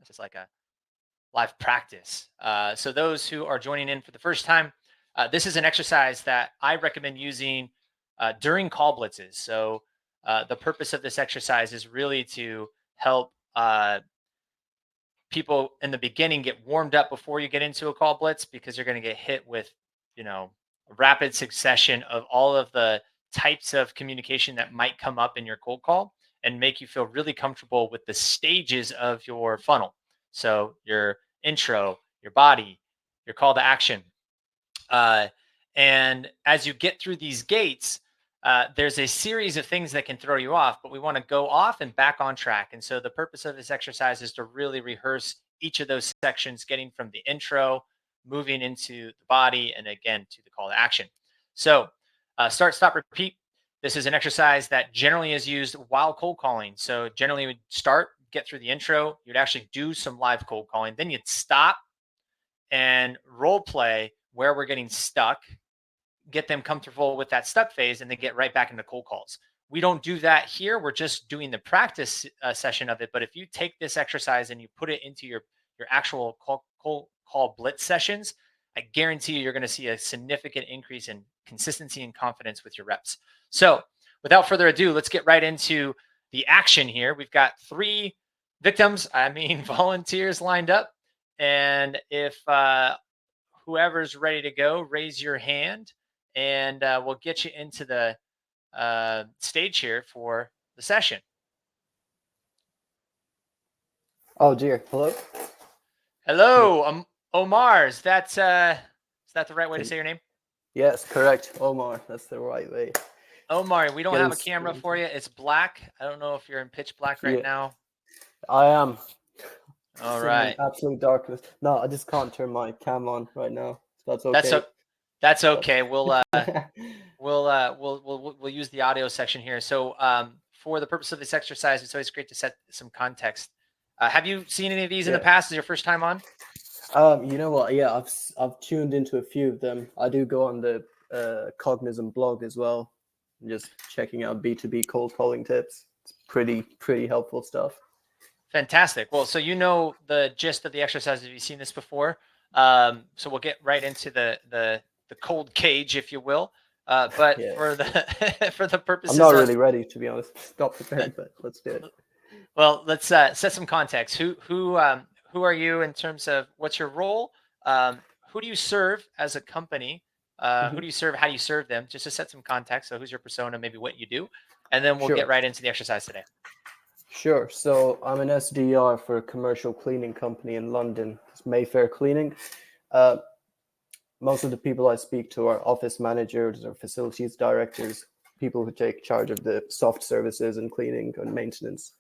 This is like a live practice. So those who are joining in for the first time, this is an exercise that I recommend using during call blitzes. So the purpose of this exercise is really to help people in the beginning get warmed up before you get into a call blitz, because you're going to get hit with, a rapid succession of all of the types of communication that might come up in your cold call, and make you feel really comfortable with the stages of your funnel. So your intro, your body, your call to action. And as you get through these gates, there's a series of things that can throw you off, but we want to go off and back on track. And so the purpose of this exercise is to really rehearse each of those sections, getting from the intro, moving into the body, and again to the call to action. So start, stop, repeat. This is an exercise that generally is used while cold calling. So generally we'd start, get through the intro, you'd actually do some live cold calling, then you'd stop and role play where we're getting stuck, get them comfortable with that stuck phase, and then get right back into cold calls. We don't do that here. We're just doing the practice session of it. But if you take this exercise and you put it into your actual call blitz sessions, I guarantee you're going to see a significant increase in consistency and confidence with your reps. So without further ado, let's get right into the action here. We've got 3 volunteers lined up. And if whoever's ready to go, raise your hand, and we'll get you into the stage here for the session. Oh dear. Hello. Hello, Omar. Is that the right way to say your name? Yes, correct. Omar. That's the right way. Omar, we don't have a camera for you. It's black. I don't know if you're in pitch black right now. I am. All right. Absolute darkness. No, I just can't turn my cam on right now. So that's okay. That's okay. We'll use the audio section here. So for the purpose of this exercise, it's always great to set some context. Have you seen any of these in the past? Is your first time on? You know what? Yeah, I've tuned into a few of them. I do go on the Cognism blog as well, just checking out B2B cold calling tips. It's pretty helpful stuff. Fantastic. Well, so you know the gist of the exercise. Have you seen this before? So we'll get right into the cold cage, if you will. But for the purposes, I'm not really ready, to be honest. Not prepared, but let's do it. Well, let's set some context. Who are you in terms of what's your role? Who do you serve as a company? Who do you serve? How do you serve them? Just to set some context. So who's your persona, maybe what you do, and then we'll get right into the exercise today. Sure. So I'm an SDR for a commercial cleaning company in London. It's Mayfair Cleaning. Most of the people I speak to are office managers or facilities directors, people who take charge of the soft services and cleaning and maintenance.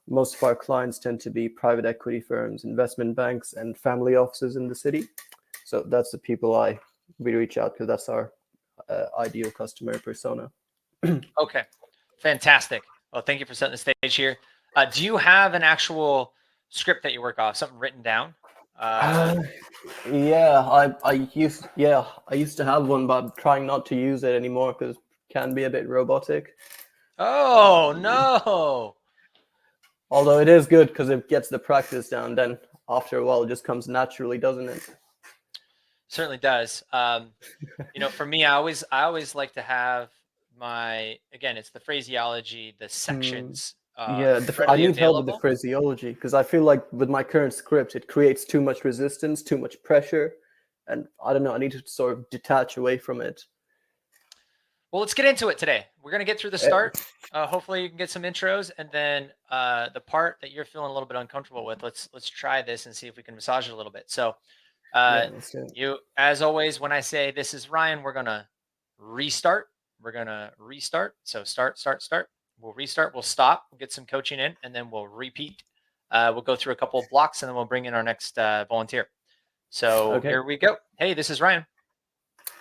Most of our clients tend to be private equity firms, investment banks, and family offices in the city. So that's the people we reach out to. That's our ideal customer persona. Okay, fantastic. Well, thank you for setting the stage here. Do you have an actual script that you work off, something written down? I used to have one, but I'm trying not to use it anymore because it can be a bit robotic. Oh, no. Although it is good because it gets the practice down. Then after a while, it just comes naturally, doesn't it? Certainly does. For me, I always like to have it's the phraseology, the sections. I need help with the phraseology because I feel like with my current script, it creates too much resistance, too much pressure. And I don't know, I need to sort of detach away from it. Well, let's get into it today. We're going to get through the start. Hopefully you can get some intros, and then the part that you're feeling a little bit uncomfortable with, let's try this and see if we can massage it a little bit. So you, as always, when I say this is Ryan, we're going to restart. So start. We'll restart. We'll stop. We'll get some coaching in, and then we'll repeat. We'll go through a couple of blocks, and then we'll bring in our next volunteer. So Here we go. Hey, this is Ryan.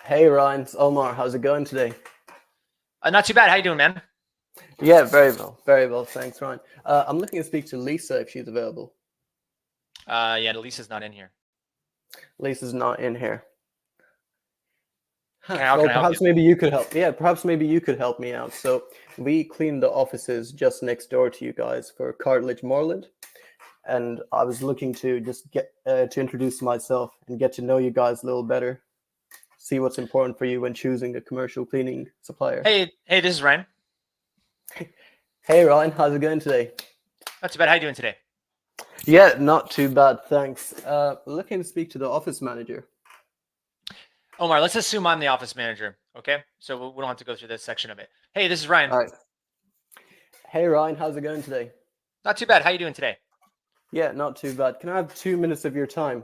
Hey, Ryan. It's Omar. How's it going today? Not too bad. How you doing, man? Yeah, very well. Very well. Thanks, Ryan. I'm looking to speak to Lisa if she's available. Lisa's not in here. Lisa's not in here. Perhaps maybe you could help. Yeah, perhaps maybe you could help me out. So we clean the offices just next door to you guys for Cartilage Moreland. and I was looking to just get to introduce myself and get to know you guys a little better. See what's important for you when choosing a commercial cleaning supplier. Hey, this is Ryan. Hey Ryan, how's it going today? Not too bad. How you doing today? Yeah, not too bad, thanks. Looking to speak to the office manager. Omar, let's assume I'm the office manager. Okay, so we don't have to go through this section of it. Hey, this is Ryan. All right. Hey Ryan, how's it going today? Not too bad. How you doing today? Yeah, not too bad. Can I have 2 minutes of your time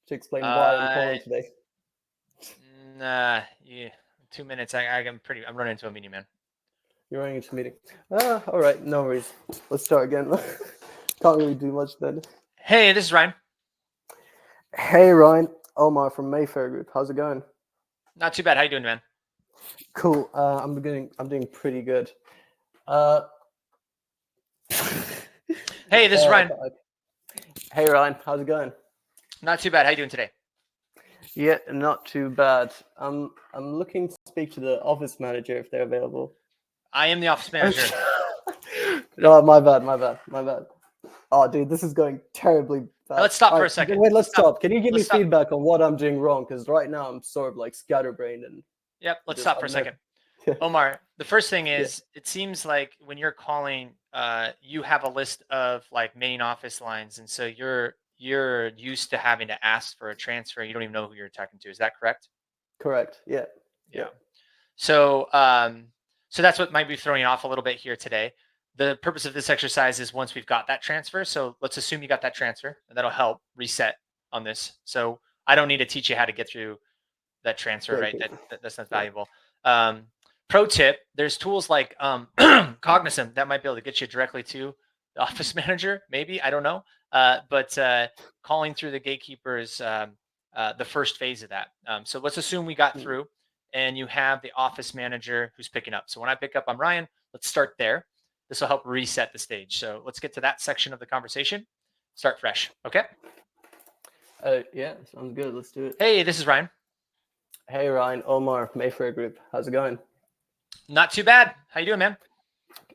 to explain why I'm calling today? Nah, yeah, 2 minutes. I'm running into a meeting, man. You're running into a meeting. All right, no worries. Let's start again. Can't really do much then. Hey, this is Ryan. Hey Ryan, Omar from Mayfair Group. How's it going? Not too bad. How you doing, man? Cool. I'm doing pretty good. Hey, this is Ryan. Hey Ryan, how's it going? Not too bad. How you doing today? Yeah, not too bad. I'm looking to speak to the office manager if they're available. I am the office manager. No, my bad. Oh, dude, this is going terribly bad. Let's stop for a second. Wait, let's stop. Can you give me Let's stop. feedback on what I'm doing wrong? Because right now I'm sort of like scatterbrained and. Yep, let's stop for a second. Omar, the first thing is, it seems like when you're calling, you have a list of like main office lines, and so you're used to having to ask for a transfer. You don't even know who you're talking to. Is that correct? Correct. Yeah. Yeah. So, so that's what might be throwing you off a little bit here today. The purpose of this exercise is once we've got that transfer. So let's assume you got that transfer, and that'll help reset on this. So I don't need to teach you how to get through that transfer, right? That's not valuable. Pro tip: there's tools like Cognism that might be able to get you directly to the office manager. Maybe, I don't know, but calling through the gatekeeper is the first phase of that. So let's assume we got through, and you have the office manager who's picking up. So when I pick up, I'm Ryan. Let's start there. This will help reset the stage. So let's get to that section of the conversation. Start fresh. Okay. Yeah, sounds good. Let's do it. Hey, this is Ryan. Hey Ryan, Omar, Mayfair Group. How's it going? Not too bad. How you doing, man?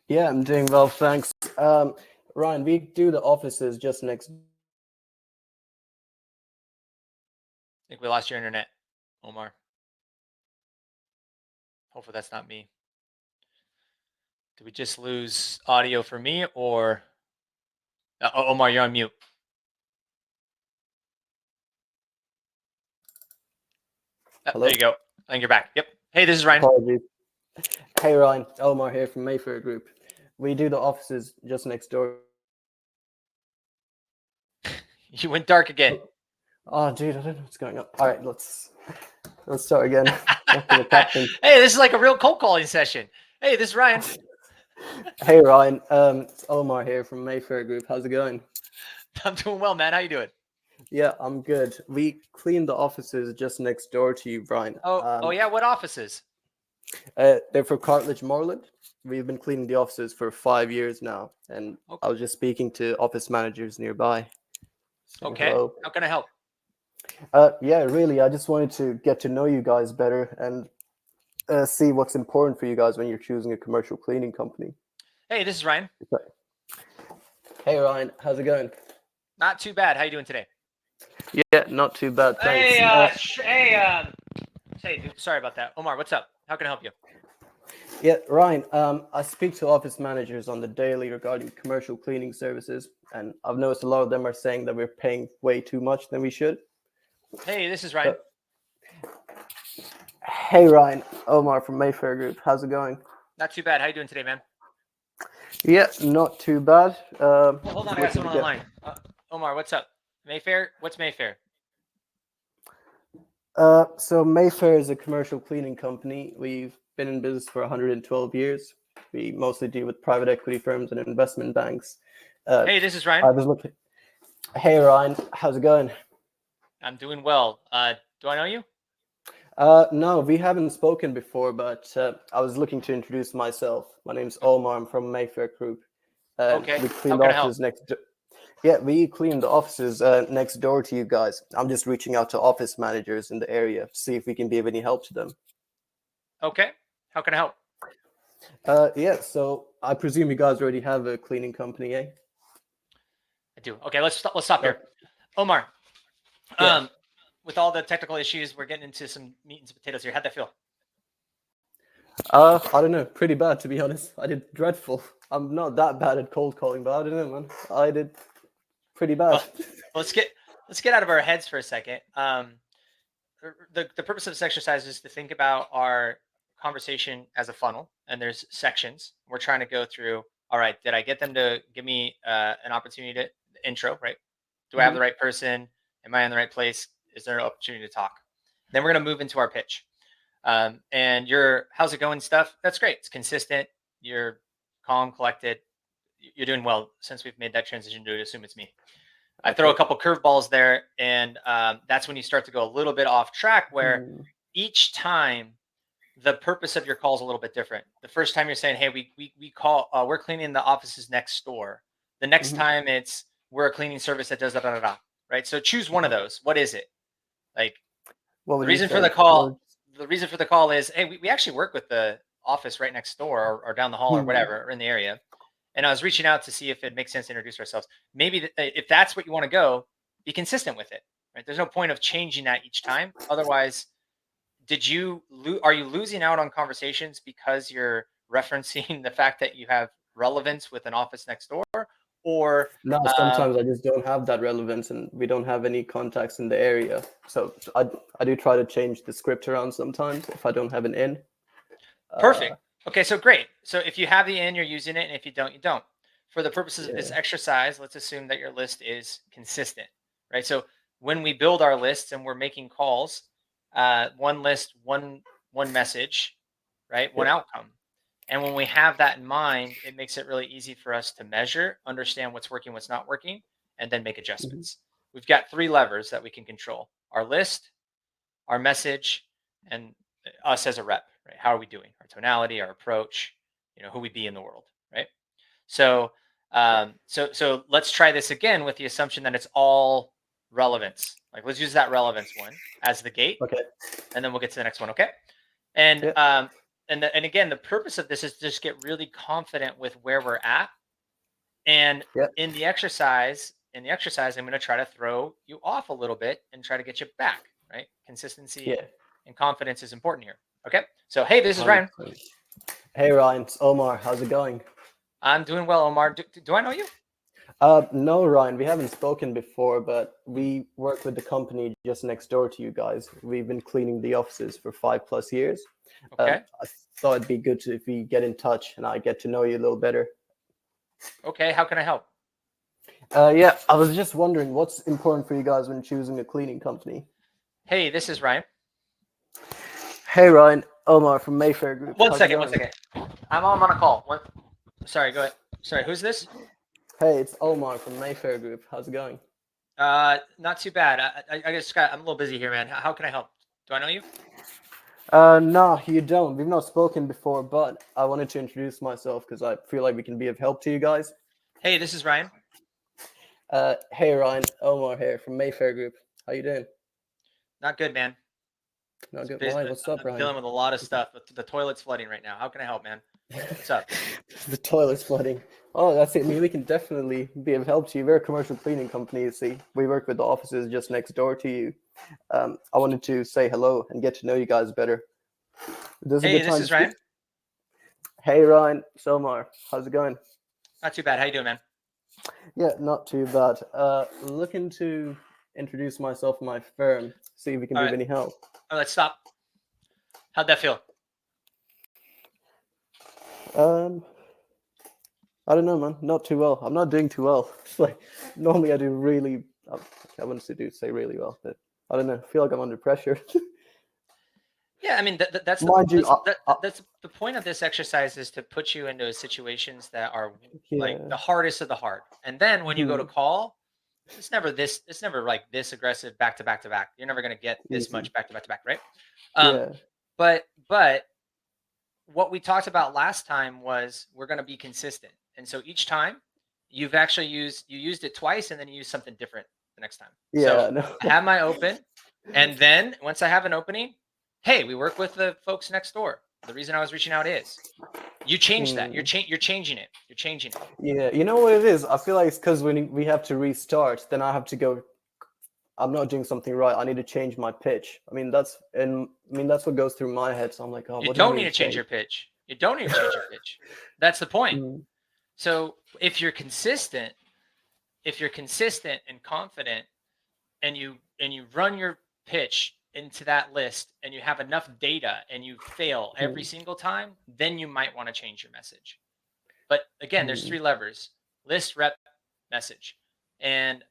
Yeah, I'm doing well, thanks. Ryan, we do the offices just next. I think we lost your internet, Omar. Hopefully that's not me. Did we just lose audio for me, or Omar, you're on mute. There you go. I think you're back. Yep. Hey, this is Ryan. Apologies. Hey Ryan, Omar here from Mayfair Group. We do the offices just next door. You went dark again. Oh, dude, I don't know what's going on. All right, let's start again. Hey, this is like a real cold calling session. Hey, this is Ryan. Hey Ryan, it's Omar here from Mayfair Group. How's it going? I'm doing well, man. How you doing? Yeah, I'm good. We clean the offices just next door to you, Ryan. Oh yeah, what offices? They're for Cartledge Moreland. We've been cleaning the offices for 5 years now, and Okay. I was just speaking to office managers nearby. Okay. Hello. How can I help? Yeah, really, I just wanted to get to know you guys better and see what's important for you guys when you're choosing a commercial cleaning company. Hey, this is Ryan. Hey Ryan, how's it going? Not too bad. How you doing today? Yeah, not too bad, thanks. Hey, dude, sorry about that. Omar, what's up? How can I help you? Yeah, Ryan, I speak to office managers on the daily regarding commercial cleaning services, and I've noticed a lot of them are saying that we're paying way too much than we should. Hey, this is Ryan. Hey Ryan, Omar from Mayfair Group. How's it going? Not too bad. How you doing today, man? Yeah, not too bad. Well, hold on, I got someone on the line. Omar, what's up? Mayfair? What's Mayfair? So Mayfair is a commercial cleaning company. We've been in business for 112 years. We mostly deal with private equity firms and investment banks. Hey, this is Ryan. I was looking. Hey Ryan, how's it going? I'm doing well. Do I know you? No, we haven't spoken before, but I was looking to introduce myself. My name's Omar. I'm from Mayfair Group. Okay. We clean the offices next. Yeah, we clean the offices next door to you guys. I'm just reaching out to office managers in the area to see if we can be of any help to them. Okay. How can I help? Yeah, so I presume you guys already have a cleaning company, eh? I do. Okay, let's stop here. Okay. Omar, Yeah. with all the technical issues, we're getting into some meat and potatoes here. How'd that feel? I don't know. Pretty bad, to be honest. I did dreadful. I'm not that bad at cold calling, but I don't know, man. I did pretty bad. Well, let's get out of our heads for a second. The purpose of this exercise is to think about our conversation as a funnel, and there's sections. We're trying to go through. All right, did I get them to give me an opportunity to intro? Right? Do I have Hmm. the right person? Am I in the right place? Is there an opportunity to talk? Then we're going to move into our pitch. And your how's it going stuff. That's great. It's consistent. You're calm, collected. You're doing well. Since we've made that transition to assume it's me. I throw a Okay. couple curveballs there, and that's when you start to go a little bit off track. Where Hmm. each time the purpose of your call is a little bit different. The first time you're saying, "Hey, we call we're cleaning the offices next door." The next Hmm. time it's we're a cleaning service that does da da da da. Right. So choose one of Okay. those. What is it? Like What the would you reason for say? the call. Or, The reason for the call is, hey, we actually work with the office right next door or down the hall or hmm. whatever or in the area. And I was reaching out to see if it makes sense to introduce ourselves. Maybe if that's what you want to go, be consistent with it. Right? There's no point of changing that each time. Otherwise, are you losing out on conversations because you're referencing the fact that you have relevance with an office next door, or No, um, sometimes I just don't have that relevance, and we don't have any contacts in the area. So I do try to change the script around sometimes if I don't have an in. perfect? Uh, Okay, so great. So if you have the in, you're using it, and if you don't, you don't. For the purposes of this yeah. exercise, let's assume that your list is consistent, right? So when we build our lists and we're making calls, one list, one message, right? One Yeah. outcome. And when we have that in mind, it makes it really easy for us to measure, understand what's working, what's not working, and then make Hmm. adjustments. We've got three levers that we can control: our list, our message, and us as a rep, right? How are we doing? Our tonality, our approach, who we be in the world, right? So, so let's try this again with the assumption that it's all relevance. Like, let's use that relevance one as the gate, Okay. and then we'll get to the next one. Okay. And Yeah. and again, the purpose of this is to just get really confident with where we're at. And Yeah. in the exercise, I'm going to try to throw you off a little bit and try to get you back. Right? Consistency Yeah. and confidence is important here. Okay. So, hey, this is Ryan. 100%. Hey Ryan, it's Omar. How's it going? I'm doing well, Omar. Do I know you? No, Ryan, we haven't spoken before, but we work with the company just next door to you guys. We've been cleaning the offices for 5+ years. Okay. I thought it'd be good if we get in touch and I get to know you a little better. Okay. How can I help? Yeah, I was just wondering what's important for you guys when choosing a cleaning company. Hey, this is Ryan. Hey Ryan, Omar from Mayfair Group. One How's it second. One going? second. I'm on a call. Sorry. Go ahead. Sorry. Who's this? Hey, it's Omar from Mayfair Group. How's it going? Not too bad. I guess Scott, I'm a little busy here, man. How can I help? Do I know you? No, you don't. We've not spoken before, but I wanted to introduce myself because I feel like we can be of help to you guys. Hey, this is Ryan. Hey Ryan, Omar here from Mayfair Group. How you doing? Not good, man. Not good. Busy. Why? What's up, I'm Ryan? dealing with a lot of stuff. The toilet's flooding right now. How can I help, man? What's up? The toilet's flooding. Oh, that's it. I mean, we can definitely be of help to you. We're a commercial cleaning company. You see, we work with the offices just next door to you. I wanted to say hello and get to know you guys better. This is a Hey, good this time to is speak. Ryan. Hey Ryan, Omar, how's it going? Not too bad. How you doing, man? Yeah, not too bad. Looking to introduce myself and my firm, see if we can All be right. of any help. All right, let's stop. How'd that feel? Um, I don't know, man. Not too well. I'm not doing too well. It's like normally I do really. I wouldn't say really well, but I don't know. I feel like I'm under pressure. Yeah, I mean that's the Mind you, that's the point of this exercise is to put you into situations that are like yeah. the hardest of the hard. And then when you go to Hmm, call, it's never like this aggressive back to back to back. You're never going to get this easy. much back to back to back, right? Um, Yeah. but what we talked about last time was we're going to be consistent. And so each time you used it twice and then you use something different the next time. So Yeah. No. I have my open, and then once I have an opening, hey, we work with the folks next door. The reason I was reaching out is You change that. You're changing it. You're changing it. Yeah, you know what it is? I feel like it's because when we have to restart, then I have to go. I'm not doing something right. I need to change my pitch. I mean, that's what goes through my head. So I'm like, oh, You what do I don't need need to change change? your pitch. You don't need to change your pitch. That's the point. Mm, So if you're consistent and confident, and you run your pitch into that list, and you have enough data, and you fail every mm, single time, then you might want to change your message. But again, there's mm, 3 levers: list, rep, message. And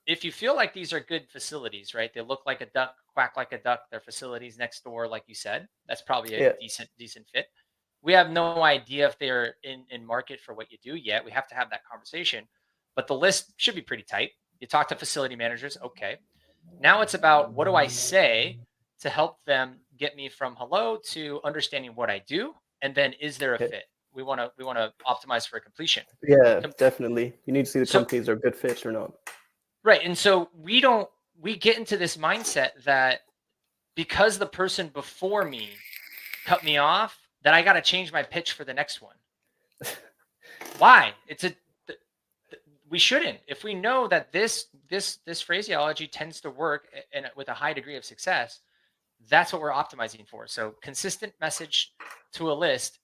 if you feel like these are good facilities, right? They look like a duck, quack like a duck. They're facilities next door, like you said. That's probably a yeah. decent fit. We have no idea if they're in market for what you do yet. We have to have that conversation. But the list should be pretty tight. You talk to facility managers. Okay. Now it's about, what do I say to help them get me from hello to understanding what I do, and then is there a Okay. fit? We want to optimize for completion. Yeah, definitely. You need to see the So companies are good fits or not. right, and so we get into this mindset that because the person before me cut me off, that I got to change my pitch for the next one. Why? We shouldn't. If we know that this phraseology tends to work and with a high degree of success, that's what we're optimizing for. So consistent message to a list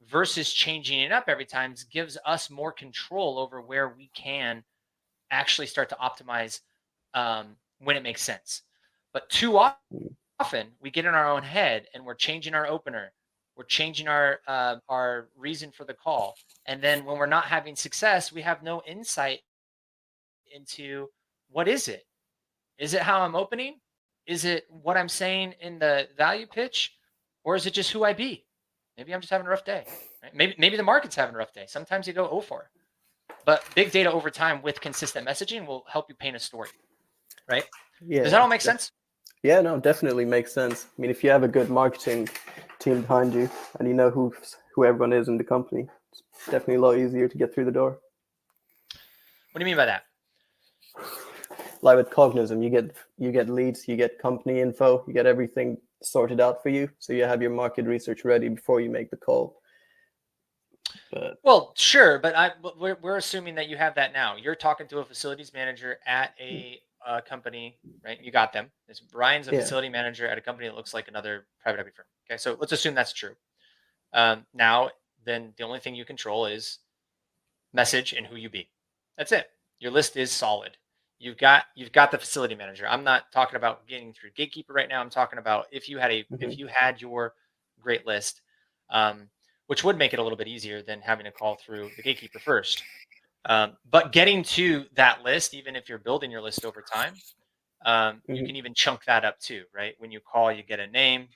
versus changing it up every time gives us more control over where we can actually start to optimize when it makes sense. But too often we get in our own head and we're changing our opener, we're changing our reason for the call, and then when we're not having success, we have no insight into what is it. Is it how I'm opening? Is it what I'm saying in the value pitch? Or is it just who I be? Maybe I'm just having a rough day. Right? Maybe the market's having a rough day. Sometimes you go 0-4. But big data over time with consistent messaging will help you paint a story. Right? Yeah. Does that all make sense? Yeah, no, definitely makes sense. I mean, if you have a good marketing team behind you and you know who everyone is in the company, it's definitely a lot easier to get through the door. What do you mean by that? Like with Cognism, you get leads, you get company info, you get everything sorted out for you, so you have your market research ready before you make the call. But well, sure, but we're assuming that you have that now. You're talking to a facilities manager at a company, right? You got them. Ryan's a yeah, facility manager at a company that looks like another private equity firm. Okay, so let's assume that's true. Now, then the only thing you control is message and who you be. That's it. Your list is solid. You've got the facility manager. I'm not talking about getting through gatekeeper right now. I'm talking about if you had your great list, which would make it a little bit easier than having to call through the gatekeeper first. But getting to that list, even if you're building your list over time, you can even chunk that up too, right? When you call, you get a name,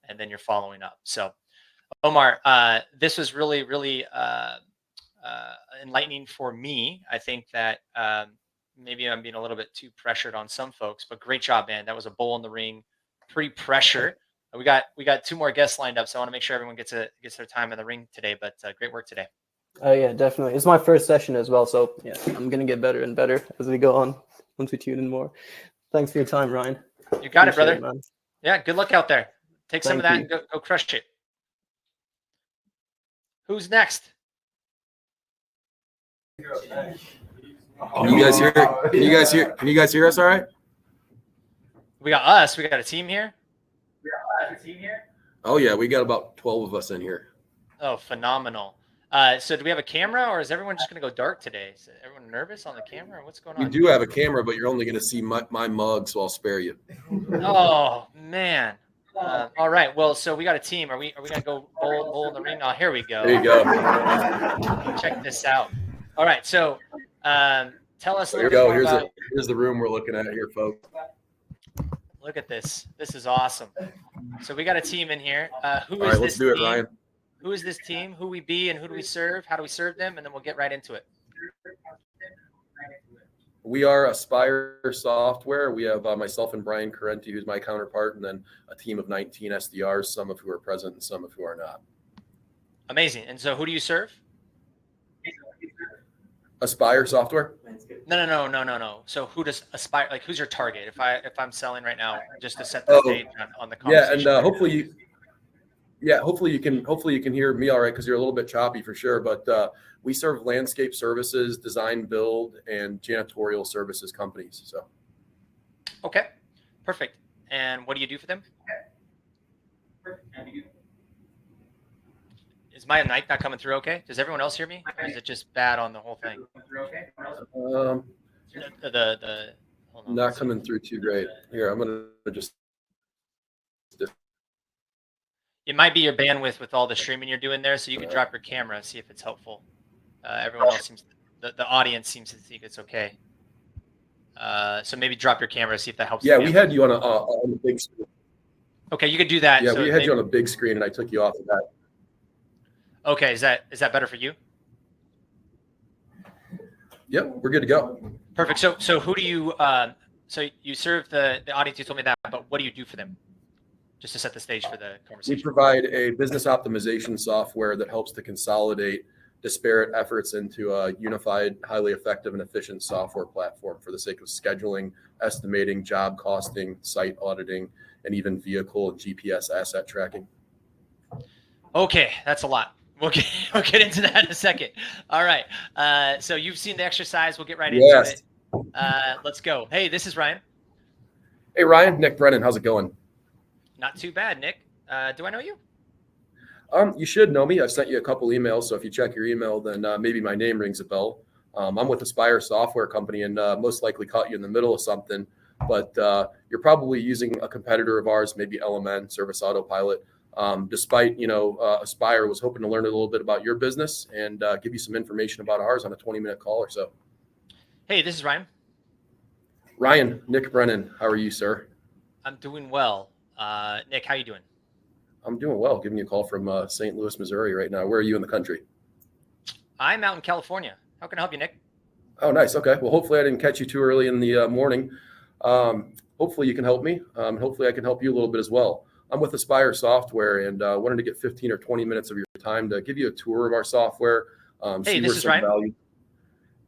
and then you're following up. So, Omar, this was really, really enlightening for me. I think that maybe I'm being a little bit too pressured on some folks, but great job, man. That was a bull in the ring, pre-pressure. We got 2 more guests lined up, so I want to make sure everyone gets their time in the ring today. But great work today. Oh yeah, definitely. It's my first session as well, so yeah, I'm gonna get better and better as we go on once we tune in more. Thanks for your time, Ryan. You got it, Appreciate brother. man. Yeah, good luck out there. Take some of that Thank and go crush it. Who's next? Can you guys hear? Can you guys hear? Can you guys hear us? All right. We got us. We got a team here. Oh yeah, we got about 12 of us in here. Oh, phenomenal. So do we have a camera, or is everyone just going to go dark today? Is everyone nervous on the camera? What's going on? We do have a camera, but you're only going to see my mug, so I'll spare you. Oh man. All right. Well, so we got a team. Are we going to go bowl in the ring? Oh, here we go. There you go. Check this out. All right. So tell us a Here little we bit go. more about. Here's the room we're looking at here, folks. Look at this. This is awesome. So we got a team in here. Who All is right, this let's do it, team? Ryan. Who is this team? Who we be and who do we serve? How do we serve them? And then we'll get right into it. We are Aspire Software. We have myself and Brian Carenti, who's my counterpart, and then a team of 19 SDRs, some of who are present and some of who are not. Amazing. And so who do you serve? Aspire Software. No. So who does Aspire, like who's your target? If I'm selling right now, just to set the stage on the conversation. Yeah, and hopefully Yeah, hopefully you can hear me all right because you're a little bit choppy for sure. But we serve landscape services, design, build, and janitorial services companies. So Okay, perfect. And what do you do for them? Is my mic not coming through okay? Does everyone else hear me? Or is it just bad on the whole thing? um, The hold on. not coming through too great. Here, I'm gonna just. It might be your bandwidth with all the streaming you're doing there, so you can drop your camera, see if it's helpful. Everyone else the audience seems to think it's okay. So maybe drop your camera, see if that helps. Yeah, we had you on a big screen. Okay, you could do that. Yeah, so we had you on a big screen, and I took you off of that. Okay, is that better for you? Yep, we're good to go. Perfect. So who do you so you serve the audience? You told me that, but what do you do for them? Just to set the stage for the conversation. We provide a business optimization software that helps to consolidate disparate efforts into a unified, highly effective, and efficient software platform for the sake of scheduling, estimating, job costing, site auditing, and even vehicle and GPS asset tracking. Okay, that's a lot. We'll get into that in a second. All right. So you've seen the exercise. We'll get right into it. Let's go. Hey, this is Ryan. Hey, Ryan. Nick Brennan. How's it going? Not too bad, Nick. Do I know you? You should know me. I've sent you a couple emails, so if you check your email, then maybe my name rings a bell. I'm with Aspire Software Company, and most likely caught you in the middle of something. But you're probably using a competitor of ours, maybe LMN, Service Autopilot. Despite Aspire was hoping to learn a little bit about your business and give you some information about ours on a 20-minute call or so. Hey, this is Ryan. Ryan, Nick Brennan. How are you, sir? I'm doing well. Nick, how you doing? I'm doing well. Giving you a call from St. Louis, Missouri right now. Where are you in the country? I'm out in California. How can I help you, Nick? Oh, nice. Okay. Well, hopefully I didn't catch you too early in the morning. Hopefully you can help me. Hopefully I can help you a little bit as well. I'm with Aspire Software and wanted to get 15 or 20 minutes of your time to give you a tour of our software. Hey, this is Ryan. Value.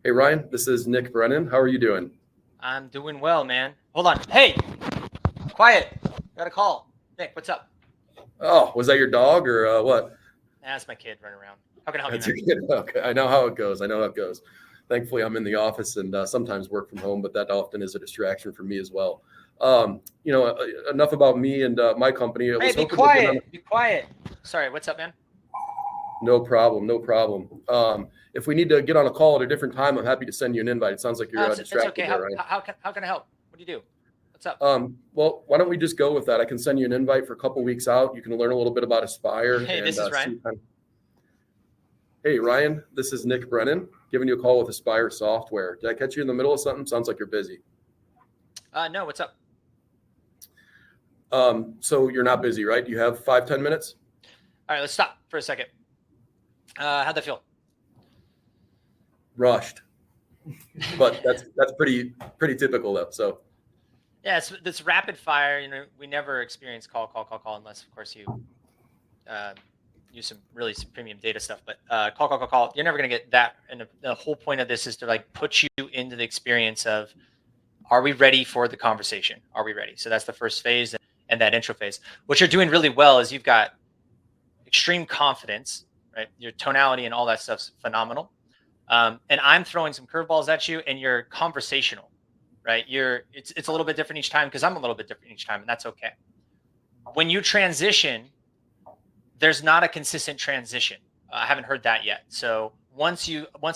Hey, Ryan, this is Nick Brennan. How are you doing? I'm doing well, man. Hold on. Hey, quiet. Got a call. Nick, what's up? Oh, was that your dog or what? That's my kid running around. How can I help That's you, your kid. Okay, I know how it goes. Thankfully, I'm in the office and sometimes work from home, but that often is a distraction for me as well. Enough about me and my company. Hey, be quiet. Be quiet. Sorry, what's up, man? No problem. If we need to get on a call at a different time, I'm happy to send you an invite. It sounds like you're distracted. It's okay. There, right? How can I help? What do you do? What's up? Well, why don't we just go with that? I can send you an invite for a couple weeks out. You can learn a little bit about Aspire. Hey, this is Ryan. Hey, Ryan, this is Nick Brennan giving you a call with Aspire Software. Did I catch you in the middle of something? Sounds like you're busy. No, what's up? So you're not busy, right? You have 5-10 minutes? All right, let's stop for a second. How'd that feel? Rushed. But that's pretty typical though. So yeah, it's this rapid fire. We never experience call unless, of course, you use some premium data stuff. But call. You're never gonna get that. And the whole point of this is to put you into the experience of, are we ready for the conversation? Are we ready? So that's the first phase and that intro phase. What you're doing really well is you've got extreme confidence, right? Your tonality and all that stuff's phenomenal. And I'm throwing some curveballs at you, and you're conversational, right? It's a little bit different each time because I'm a little bit different each time, and that's okay. When you transition, there's not a consistent transition. I haven't heard that yet. So once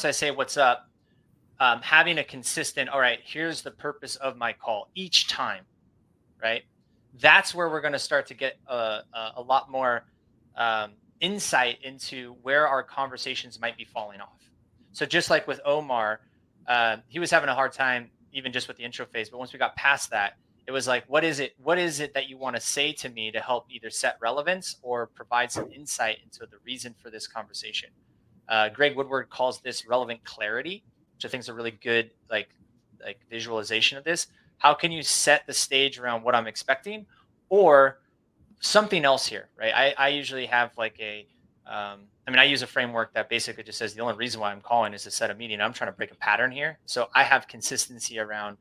I say what's up, having a consistent, all right, here's the purpose of my call each time, right? That's where we're going to start to get a lot more insight into where our conversations might be falling off. So just like with Omar, he was having a hard time even just with the intro phase. But once we got past that, it was like, what is it that you want to say to me to help either set relevance or provide some insight into the reason for this conversation? Greg Woodward calls this relevant clarity, which I think is a really good like visualization of this. How can you set the stage around what I'm expecting or something else here, right? I usually have I use a framework that basically just says the only reason why I'm calling is to set a meeting. I'm trying to break a pattern here. So I have consistency around,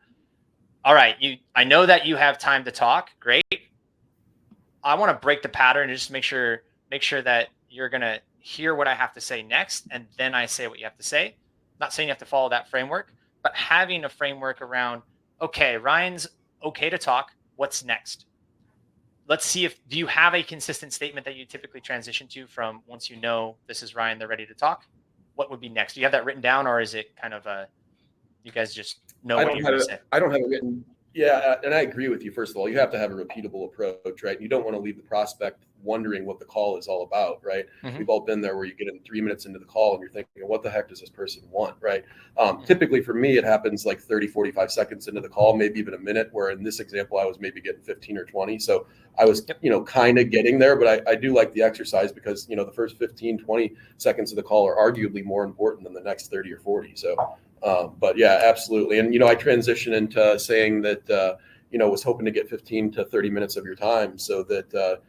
all right, I know that you have time to talk. Great. I want to break the pattern and just make sure make sure that you're going to hear what I have to say next, and then I say what you have to say. Not saying you have to follow that framework, but having a framework around, okay, Ryan's okay to talk. What's next? Let's see do you have a consistent statement that you typically transition to from once you know this is Ryan, they're ready to talk? What would be next? Do you have that written down, or is it kind of you guys just know what you're going to say? I don't have it written. Yeah, and I agree with you. First of all, you have to have a repeatable approach, right? You don't want to leave the prospect wondering what the call is all about, right? Mhm. We've all been there where you get in 3 minutes into the call and you're thinking, what the heck does this person want, right? Typically for me, it happens like 30, 45 seconds into the call, maybe even a minute, where in this example, I was maybe getting 15 or 20. So I was, kind of getting there, but I do like the exercise because, the first 15, 20 seconds of the call are arguably more important than the next 30 or 40. So but yeah, absolutely. And, I transition into saying that, was hoping to get 15 to 30 minutes of your time so that,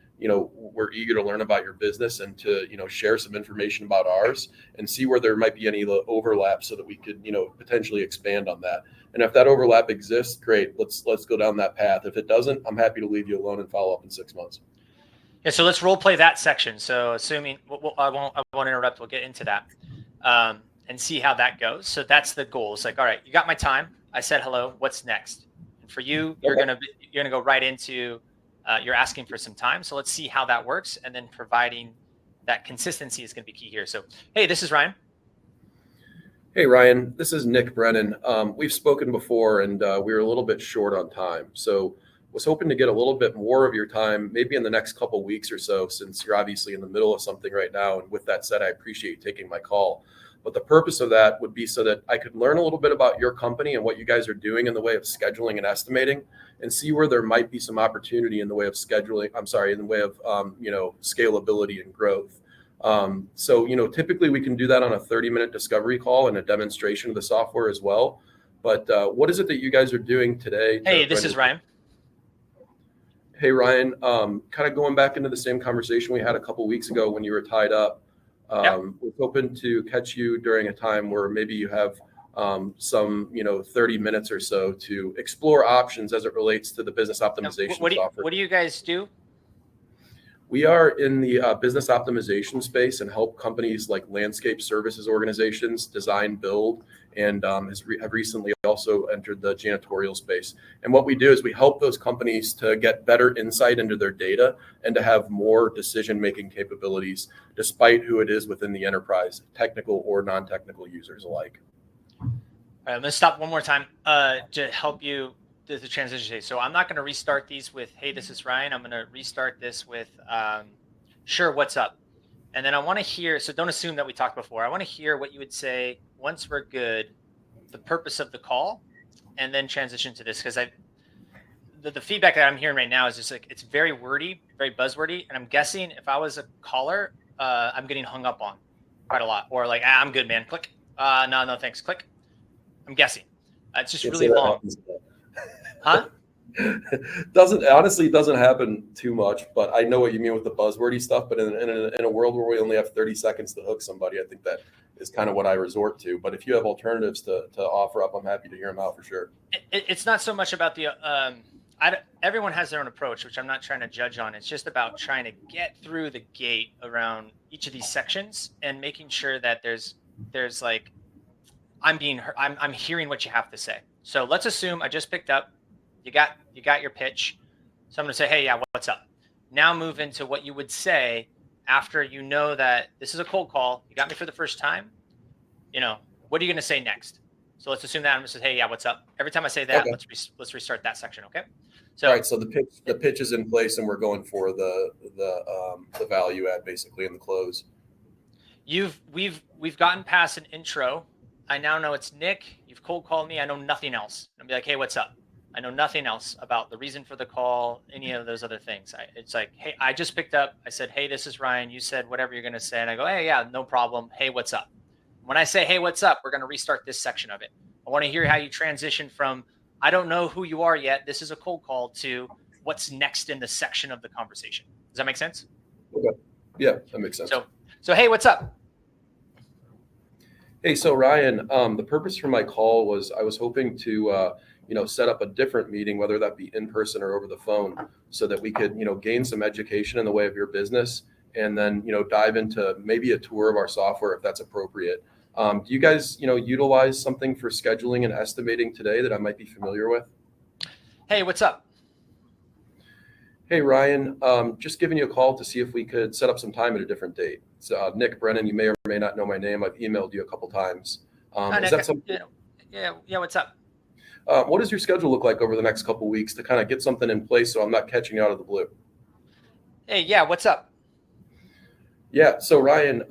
we're eager to learn about your business and to, share some information about ours and see where there might be any overlap so that we could, potentially expand on that. And if that overlap exists, great, let's go down that path. If it doesn't, I'm happy to leave you alone and follow up in 6 months. Yeah. So let's role play that section. So assuming I won't interrupt. We'll get into that. And see how that goes. So that's the goal. It's like, all right, you got my time. I said hello. What's next? And for you, you're gonna go right into you're asking for some time. So let's see how that works, and then providing that consistency is going to be key here. So, hey, this is Ryan. Hey, Ryan, this is Nick Brennan. We've spoken before, and we were a little bit short on time. So was hoping to get a little bit more of your time, maybe in the next couple of weeks or so, since you're obviously in the middle of something right now. And with that said, I appreciate you taking my call. But the purpose of that would be so that I could learn a little bit about your company and what you guys are doing in the way of scheduling and estimating, and see where there might be some opportunity in the way of scheduling. In the way of, scalability and growth. So, typically we can do that on a 30-minute discovery call and a demonstration of the software as well. But what is it that you guys are doing today? Hey, this is Ryan. Hey, Ryan, kind of going back into the same conversation we had a couple weeks ago when you were tied up. We're hoping to catch you during a time where maybe you have some 30 minutes or so to explore options as it relates to the business optimization software. What do you guys do? We are in the business optimization space and help companies like landscape services organizations design, build, and have recently also entered the janitorial space. And what we do is we help those companies to get better insight into their data and to have more decision-making capabilities, despite who it is within the enterprise, technical or non-technical users alike. All right, I'm going to stop one more time to help you the transition. So I'm not going to restart these with, hey, this is Ryan. I'm going to restart this with, sure, what's up? And then I want to hear, so don't assume that we talked before. I want to hear what you would say once we're good, the purpose of the call, and then transition to this. Because the feedback that I'm hearing right now is just like, it's very wordy, very buzzwordy. And I'm guessing if I was a caller, I'm getting hung up on quite a lot. Or like, I'm good, man. Click. No, thanks. Click. I'm guessing. It's just really long. Huh? It doesn't happen too much, but I know what you mean with the buzzwordy stuff. But in a world where we only have 30 seconds to hook somebody, I think that is kind of what I resort to. But if you have alternatives to offer up, I'm happy to hear them out for sure. It's not so much about the everyone has their own approach, which I'm not trying to judge on. It's just about trying to get through the gate around each of these sections and making sure that there's like I'm hearing what you have to say. So let's assume I just picked up. You got your pitch. So I'm going to say, hey, yeah, what's up? Now move into what you would say after you know that this is a cold call. You got me for the first time. What are you going to say next? So let's assume that I'm going to say, hey, yeah, what's up? Every time I say that, okay. let's restart that section. Okay. So all right. So the pitch is in place and we're going for the value add basically in the close. We've gotten past an intro. I now know it's Nick. You've cold called me. I know nothing else. I'll be like, hey, what's up? I know nothing else about the reason for the call, any of those other things. It's like, hey, I just picked up. I said, hey, this is Ryan. You said whatever you're going to say. And I go, hey, yeah, no problem. Hey, what's up? When I say, hey, what's up? We're going to restart this section of it. I want to hear how you transition from, I don't know who you are yet. This is a cold call to what's next in the section of the conversation. Does that make sense? Okay. Yeah, that makes sense. So hey, what's up? Hey, so Ryan, the purpose for my call was I was hoping to, set up a different meeting, whether that be in person or over the phone, so that we could, gain some education in the way of your business and then, dive into maybe a tour of our software if that's appropriate. Do you guys, utilize something for scheduling and estimating today that I might be familiar with? Hey, what's up? Hey, Ryan, just giving you a call to see if we could set up some time at a different date. So, Nick Brennan, you may or may not know my name. I've emailed you a couple times. Hi, Is Nick. that something? Yeah. What's up? What does your schedule look like over the next couple weeks to kind of get something in place so I'm not catching you out of the blue? Hey, yeah. What's up? Yeah, so Ryan,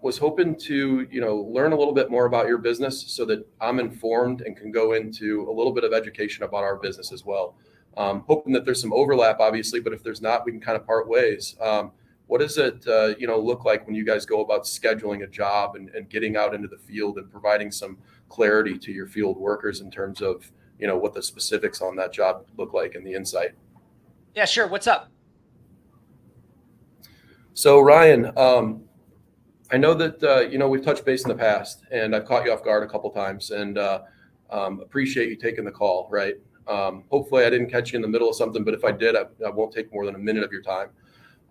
was hoping to, learn a little bit more about your business so that I'm informed and can go into a little bit of education about our business as well. Hoping that there's some overlap, obviously, but if there's not, we can kind of part ways. What does it, look like when you guys go about scheduling a job and getting out into the field and providing some clarity to your field workers in terms of, what the specifics on that job look like and the insight? Yeah, sure. What's up? So Ryan, I know that we've touched base in the past, and I've caught you off guard a couple times, and appreciate you taking the call. Right? Hopefully, I didn't catch you in the middle of something, but if I did, I won't take more than a minute of your time.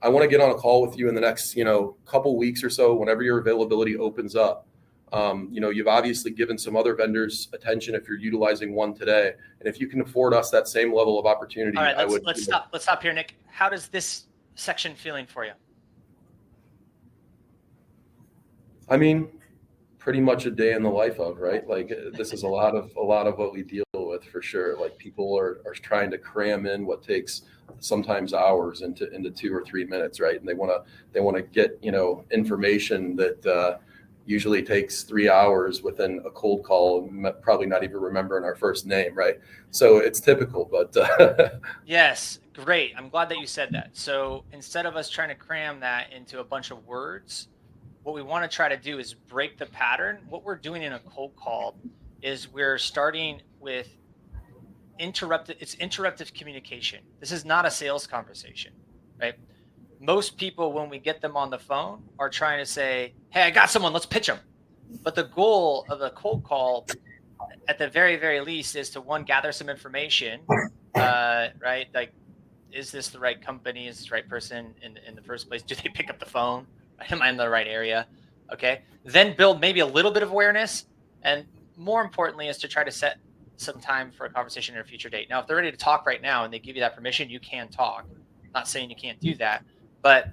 I want to get on a call with you in the next couple weeks or so, whenever your availability opens up. You've obviously given some other vendors attention if you're utilizing one today, and if you can afford us that same level of opportunity, All right, I would. let's stop. Let's stop here, Nick. How does this section feeling for you? I mean, pretty much a day in the life of, right? Like this is a lot of what we deal with for sure. Like people are trying to cram in what takes sometimes hours into 2 or 3 minutes, right? And they want to get, information that usually takes 3 hours within a cold call, probably not even remembering our first name, right? So it's typical, but Yes, great. I'm glad that you said that. So instead of us trying to cram that into a bunch of words, what we want to try to do is break the pattern. What we're doing in a cold call is we're starting with interruptive communication. This is not a sales conversation, right? Most people, when we get them on the phone, are trying to say, hey, I got someone, let's pitch them. But the goal of a cold call, at the very, very least, is to gather some information, right? Like, is this the right company? Is this the right person in the first place? Do they pick up the phone? Am I in the right area? Okay. Then build maybe a little bit of awareness. And more importantly is to try to set some time for a conversation at a future date. Now, if they're ready to talk right now and they give you that permission, you can talk. I'm not saying you can't do that, but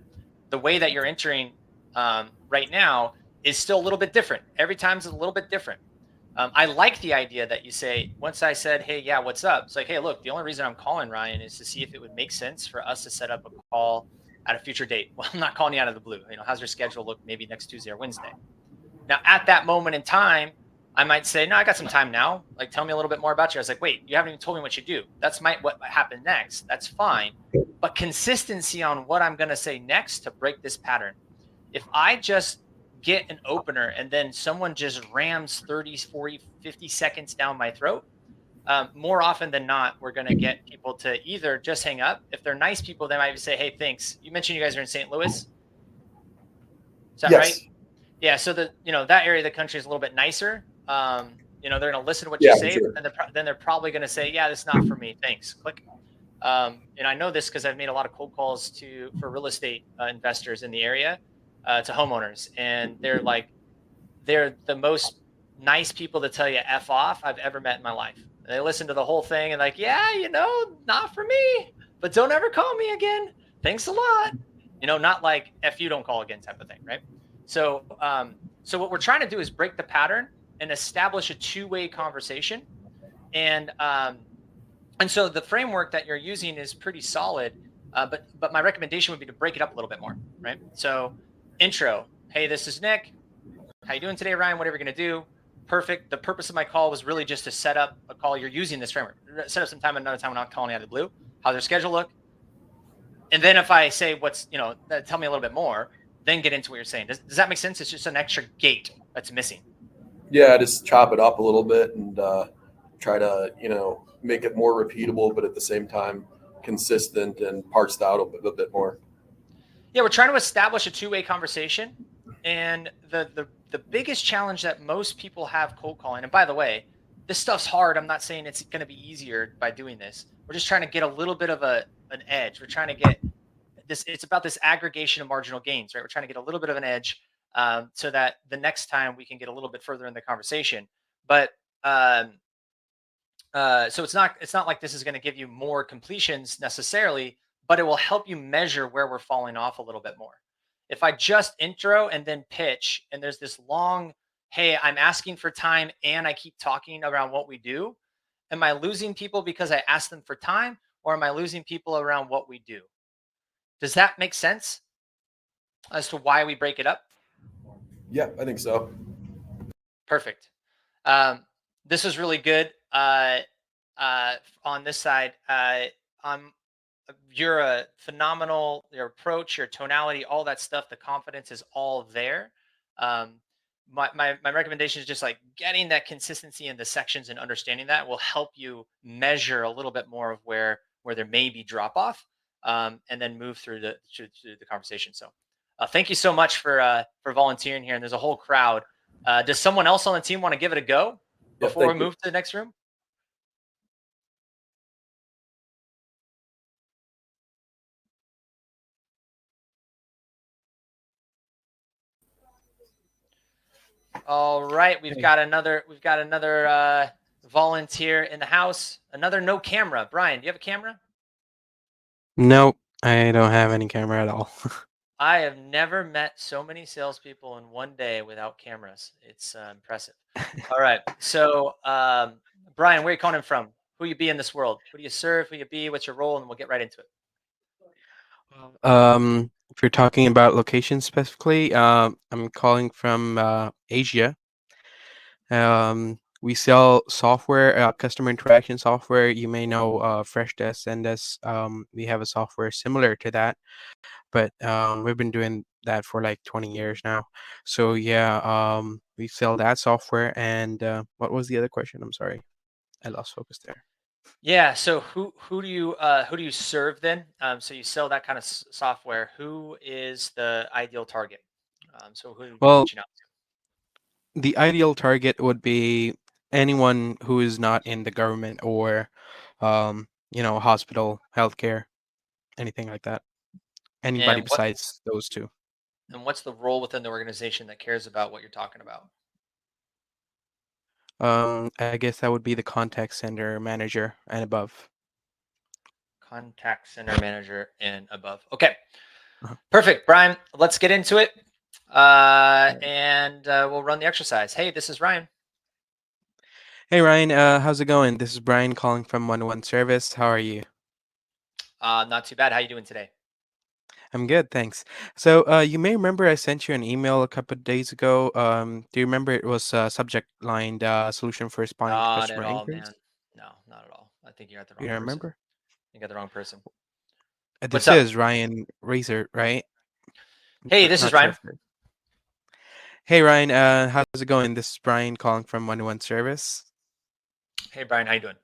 the way that you're entering right now is still a little bit different. Every time is a little bit different. I like the idea that you say, once I said, hey, yeah, what's up? It's like, hey, look, the only reason I'm calling Ryan is to see if it would make sense for us to set up a call at a future date. Well, I'm not calling you out of the blue. How's your schedule look maybe next Tuesday or Wednesday? Now, at that moment in time, I might say, no, I got some time now. Like, tell me a little bit more about you. I was like, wait, you haven't even told me what you do. That's what happened next. That's fine. But consistency on what I'm going to say next to break this pattern. If I just get an opener and then someone just rams 30, 40, 50 seconds down my throat, more often than not, we're going to get people to either just hang up. If they're nice people, they might say, hey, thanks. You mentioned you guys are in St. Louis. Is that yes. right? Yeah. So that area of the country is a little bit nicer. They're going to listen to what you say, sure. and then they're probably going to say, yeah, this is not for me. Thanks. Click. And I know this because I've made a lot of cold calls for real estate investors in the area, to homeowners. And they're the most nice people to tell you F off I've ever met in my life. They listen to the whole thing and like, yeah, not for me, but don't ever call me again. Thanks a lot. Not like F you, don't call again type of thing. Right. So what we're trying to do is break the pattern and establish a two-way conversation. And so the framework that you're using is pretty solid. But my recommendation would be to break it up a little bit more. Right. So intro. Hey, this is Nick. How you doing today, Ryan? Whatever you're going to do. Perfect. The purpose of my call was really just to set up a call. You're using this framework. Set up some time, another time when I'm calling you out of the blue. How's their schedule look? And then if I say tell me a little bit more, then get into what you're saying. Does that make sense? It's just an extra gate that's missing. Yeah, just chop it up a little bit and try to, make it more repeatable, but at the same time, consistent and parsed out a bit more. Yeah, we're trying to establish a two-way conversation. And the biggest challenge that most people have cold calling, and by the way, this stuff's hard. I'm not saying it's going to be easier by doing this. We're just trying to get a little bit of an edge. We're trying to get it's about this aggregation of marginal gains, right? We're trying to get a little bit of an edge, so that the next time we can get a little bit further in the conversation. But um, so it's not like this is going to give you more completions necessarily, but it will help you measure where we're falling off a little bit more. If I just intro and then pitch, and there's this long, hey, I'm asking for time and I keep talking around what we do, am I losing people because I asked them for time, or am I losing people around what we do? Does that make sense as to why we break it up? Yeah, I think so. Perfect. This was really good. On this side, I'm you're a phenomenal. Your approach, your tonality, all that stuff, the confidence is all there. Um, my recommendation is just like getting that consistency in the sections and understanding that will help you measure a little bit more of where there may be drop off, and then move through the conversation. So, thank you so much for volunteering here. And there's a whole crowd. Does someone else on the team want to give it a go Yeah, before we thank you. move to the next room? All right, we've got another volunteer in the house. Another no camera. Brian, do you have a camera? Nope, I don't have any camera at all. I have never met so many salespeople in one day without cameras. It's impressive. All right, so Brian, where are you calling from? Who you be in this world? Who do you serve? Who you be? What's your role? And we'll get right into it. If you're talking about location specifically, I'm calling from Asia. We sell software, customer interaction software. You may know Freshdesk, Zendesk. We have a software similar to that, but we've been doing that for like 20 years now. So yeah, we sell that software. And what was the other question? I'm sorry, I lost focus there. Yeah. So who do you serve then? So you sell that kind of software. Who is the ideal target? So who would you be Well, reaching out to? the ideal target would be anyone who is not in the government or, hospital, healthcare, anything like that. Anybody And besides those two. what's the role within the organization that cares about what you're talking about? I guess that would be the contact center manager and above. Contact center manager and above. Okay. Uh-huh. Perfect. Brian, let's get into it. Right. And we'll run the exercise. Hey, this is Ryan. Hey Ryan, how's it going? This is Brian calling from 1-1 Service. How are you? Not too bad. How you doing today? I'm good, thanks. So you may remember I sent you an email a couple of days ago. Do you remember it was subject lined solution for responding to Not at customer all, man. inquiries? No, not at all. I think you're at the You wrong person. remember? You got the wrong person. What's This up? is Ryan Reisert, right? Hey, this is Not sure Ryan. if you're... Hey Ryan, how's it going? This is Brian calling from 1-1 Service. Hey, Brian, how you doing?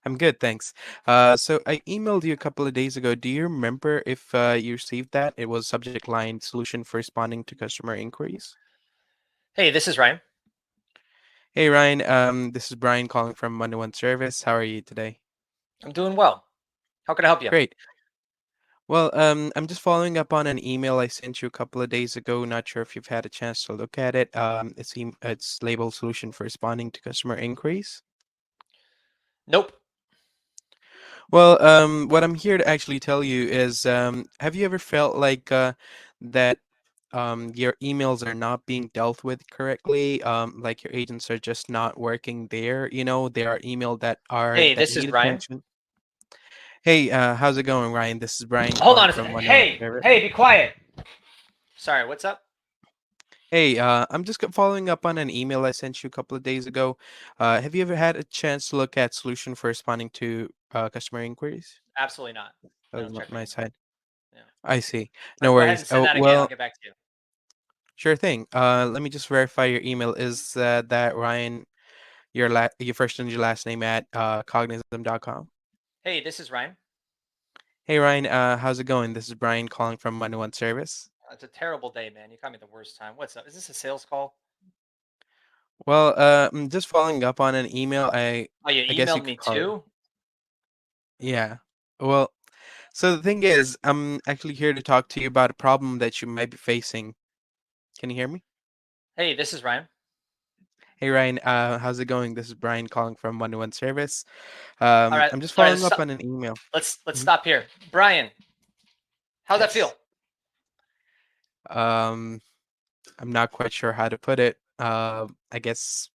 I'm good, thanks. So I emailed you a couple of days ago. Do you remember if you received that? It was subject line solution for responding to customer inquiries. Hey, this is Ryan. Hey Ryan, this is Brian calling from 1-1 Service. How are you today? I'm doing well. How can I help you? Great. Well, I'm just following up on an email I sent you a couple of days ago. Not sure if you've had a chance to look at it. It's labeled solution for responding to customer inquiries. Nope. Well, what I'm here to actually tell you is, have you ever felt like that your emails are not being dealt with correctly? Like your agents are just not working there. There are email Hey, that this is need Ryan. attention. Hey, how's it going, Ryan? This is Brian Hold calling on a from second. 101 Hey, Service. hey, be quiet. Sorry, what's up? Hey, I'm just following up on an email I sent you a couple of days ago. Have you ever had a chance to look at solution for responding to customer inquiries? Absolutely not. That I was don't check my my email. side. Yeah. I see. All No right, go ahead worries. and send Oh, that again. I'll well, get back to you. sure thing. Let me just verify your email. Is that Ryan, your first and your last name at cognism.com? Hey, this is Ryan. Hey, Ryan, how's it going? This is Brian calling from 101 Service. It's a terrible day, man. You caught me at the worst time. What's up? Is this a sales call? Well, I'm just following up on an email. Oh, you I guess you emailed me could call it. too? Yeah. Well, So the thing is, I'm actually here to talk to you about a problem that you might be facing. Can you hear me? Hey, this is Ryan. Hey Ryan, how's it going? This is Brian calling from One to One Service. All right. I'm just All right. following up on an email. Let's Mhm. stop here. Brian, how's that feel? Yes. Um, I'm not quite sure how to put it. I guess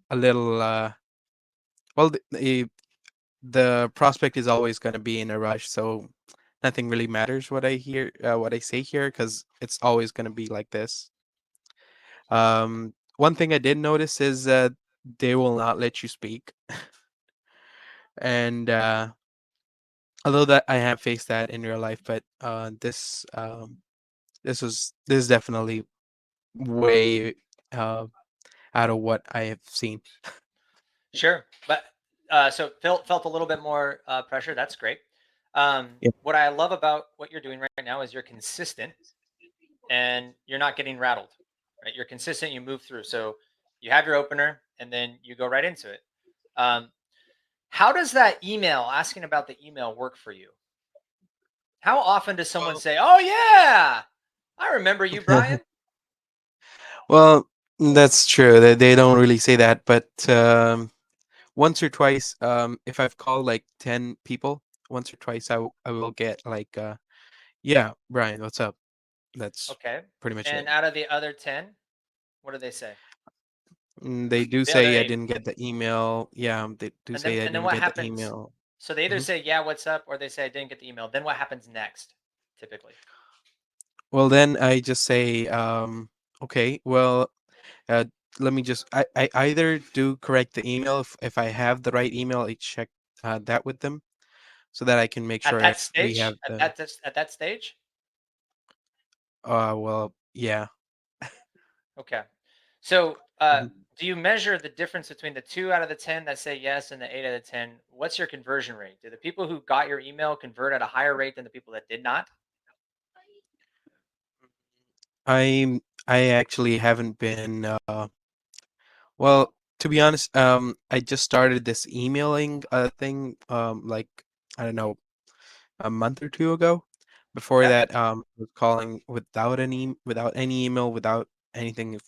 a little. Well, the prospect is always going to be in a rush, so nothing really matters what I say here, because it's always going to be like this. One thing I did notice is that they will not let you speak, and although that I have faced that in real life, but this is definitely way out of what I have seen. Sure. But so felt a little bit more pressure. That's great. Yep. What I love about what you're doing right now is you're consistent and you're not getting rattled. Right? You're consistent. You move through. So you have your opener and then you go right into it. Um, how does that email asking about the email work for you? How often does someone Well, say, "Oh yeah, I remember you, Brian"? well, that's true. They don't really say that, but once or twice, if I've called like 10 people, once or twice, I will get like, yeah, Brian, what's up? That's Okay. pretty much And it. out of the other 10, what do they say? They do The other say I 8. didn't get the email. Yeah, they do say I And then didn't what get the happens? email. So they either Mhm. say, "Yeah, what's up?" or they say, "I didn't get the email." Then what happens next, typically? Well, then I just say, okay, well, uh, let me just, I either do correct the email if I have the right email, I check that with them so that I can make At sure that if we stage? have the, At that stage? well, yeah. Okay. So, Mhm. do you measure the difference between the 2 out of the 10 that say yes and the 8 out of the 10? What's your conversion rate? Do the people who got your email convert at a higher rate than the people that did not? I actually haven't been, well, to be honest, I just started this emailing thing, like, I don't know, a month or two ago. Before Okay. that, I was calling without any email, without anything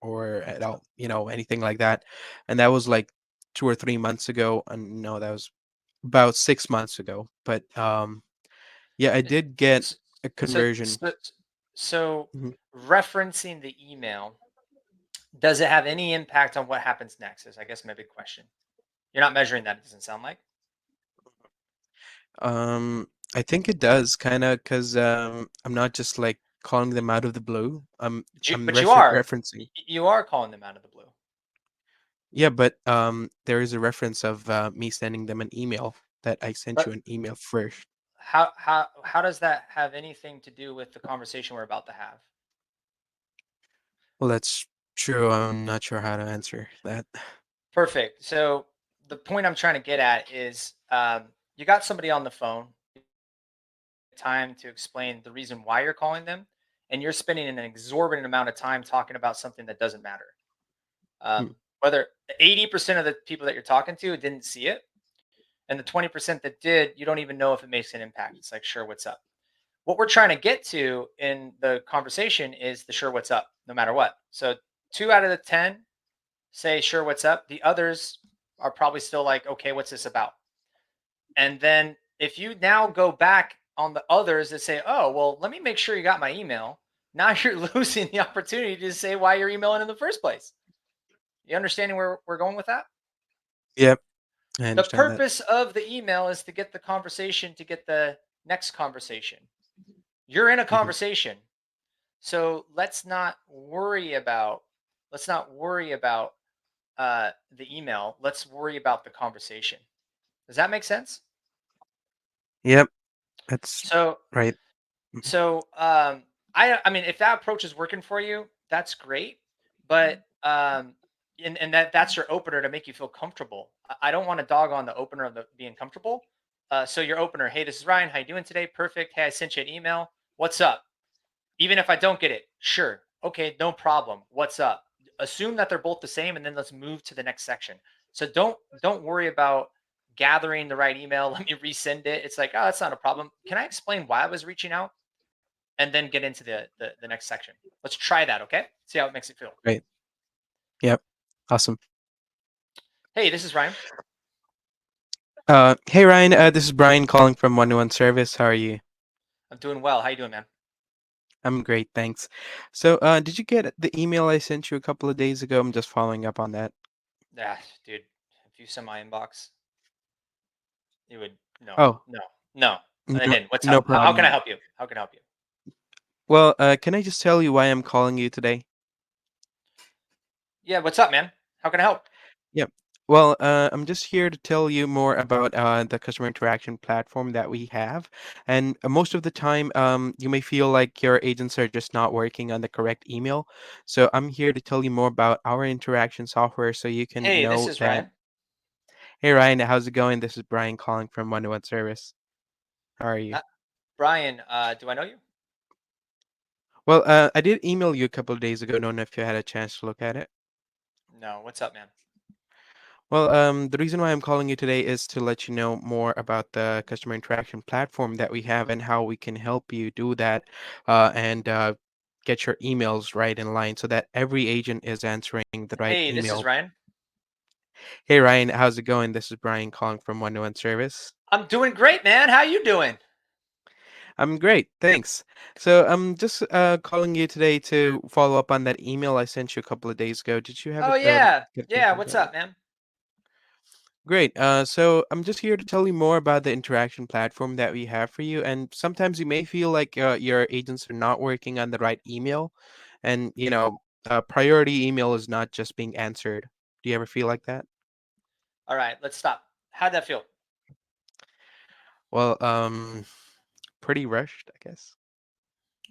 or at all, anything like that. And that was like 2 or 3 months ago. And no, that was about 6 months ago. But yeah, I did get S- a So, conversion. so, so Mhm. referencing the email, does it have any impact on what happens next? Is I guess my big question. You're not measuring that. It doesn't sound like. I think it does kind of because I'm not just like calling them out of the blue. I'm But you are. referencing. You are calling them out of the blue. Yeah, but there is a reference of me sending them an email that I sent you But an email first. how does that have anything to do with the conversation we're about to have? Well, that's true. I'm not sure how to answer that. Perfect. So the point I'm trying to get at is you got somebody on the phone, time to explain the reason why you're calling them, and you're spending an exorbitant amount of time talking about something that doesn't matter. Hmm. Whether 80% of the people that you're talking to didn't see it, and the 20% that did, you don't even know if it makes an impact. It's like, sure, what's up? What we're trying to get to in the conversation is the sure, what's up, no matter what. So 2 out of the 10 say, sure, what's up. The others are probably still like, okay, what's this about? And then if you now go back on the others that say, oh, well, let me make sure you got my email. Now you're losing the opportunity to say why you're emailing in the first place. You understanding where we're going with that? Yep, I The understand that. purpose of the email is to get the conversation to get the next conversation. You're in a Hmm. conversation. So let's not worry about the email. Let's worry about the conversation. Does that make sense? Yep, that's So right. Mhm. I mean if that approach is working for you, that's great. But and that's your opener to make you feel comfortable. I don't want to dog on the opener of the being comfortable. So your opener, hey, this is Ryan. How you doing today? Perfect. Hey, I sent you an email. What's up? Even if I don't get it, sure. Okay, no problem. What's up? Assume that they're both the same and then let's move to the next section. So don't worry about gathering the right email. Let me resend it. It's like, oh, that's not a problem. Can I explain why I was reaching out? And then get into the next section. Let's try that, okay? See how it makes it feel. Great. Yep. Awesome. Hey, this is Ryan. Hey Ryan, this is Brian calling from 1-to-1 Service. How are you? I'm doing well. How you doing, man? I'm great, thanks. So, did you get the email I sent you a couple of days ago? I'm just following up on that. Yeah, dude. If you send my inbox, you would Oh, no. I no, didn't. What's no up? How can I problem. help you? How can I help you? Well, can I just tell you why I'm calling you today? Yeah, what's up, man? How can I help? Yep. Well, I'm just here to tell you more about the customer interaction platform that we have. And most of the time, you may feel like your agents are just not working on the correct email. So I'm here to tell you more about our interaction software so you can Hey, this know is that. Ryan. Hey, Ryan, how's it going? This is Brian calling from 1-to-1 Service. How are you? Uh, Brian, do I know you? Well, I did email you a couple of days ago. Don't know if you had a chance to look at it. No. What's up, man? Well, the reason why I'm calling you today is to let you know more about the customer interaction platform that we have and how we can help you do that and get your emails right in line so that every agent is answering the right Hey, this is email. Ryan. Hey, Ryan, how's it going? This is Brian calling from 1-to-1 Service. I'm doing great, man. How you doing? I'm great, thanks. So I'm just calling you today to follow up on that email I sent you a couple of days ago. Did you have Oh it? yeah. Get a chance Yeah, to look what's at it? up, man? Great. So I'm just here to tell you more about the interaction platform that we have for you. And sometimes you may feel like your agents are not working on the right email, and priority email is not just being answered. Do you ever feel like that? All right, let's stop. How'd that feel? Well, pretty rushed, I guess.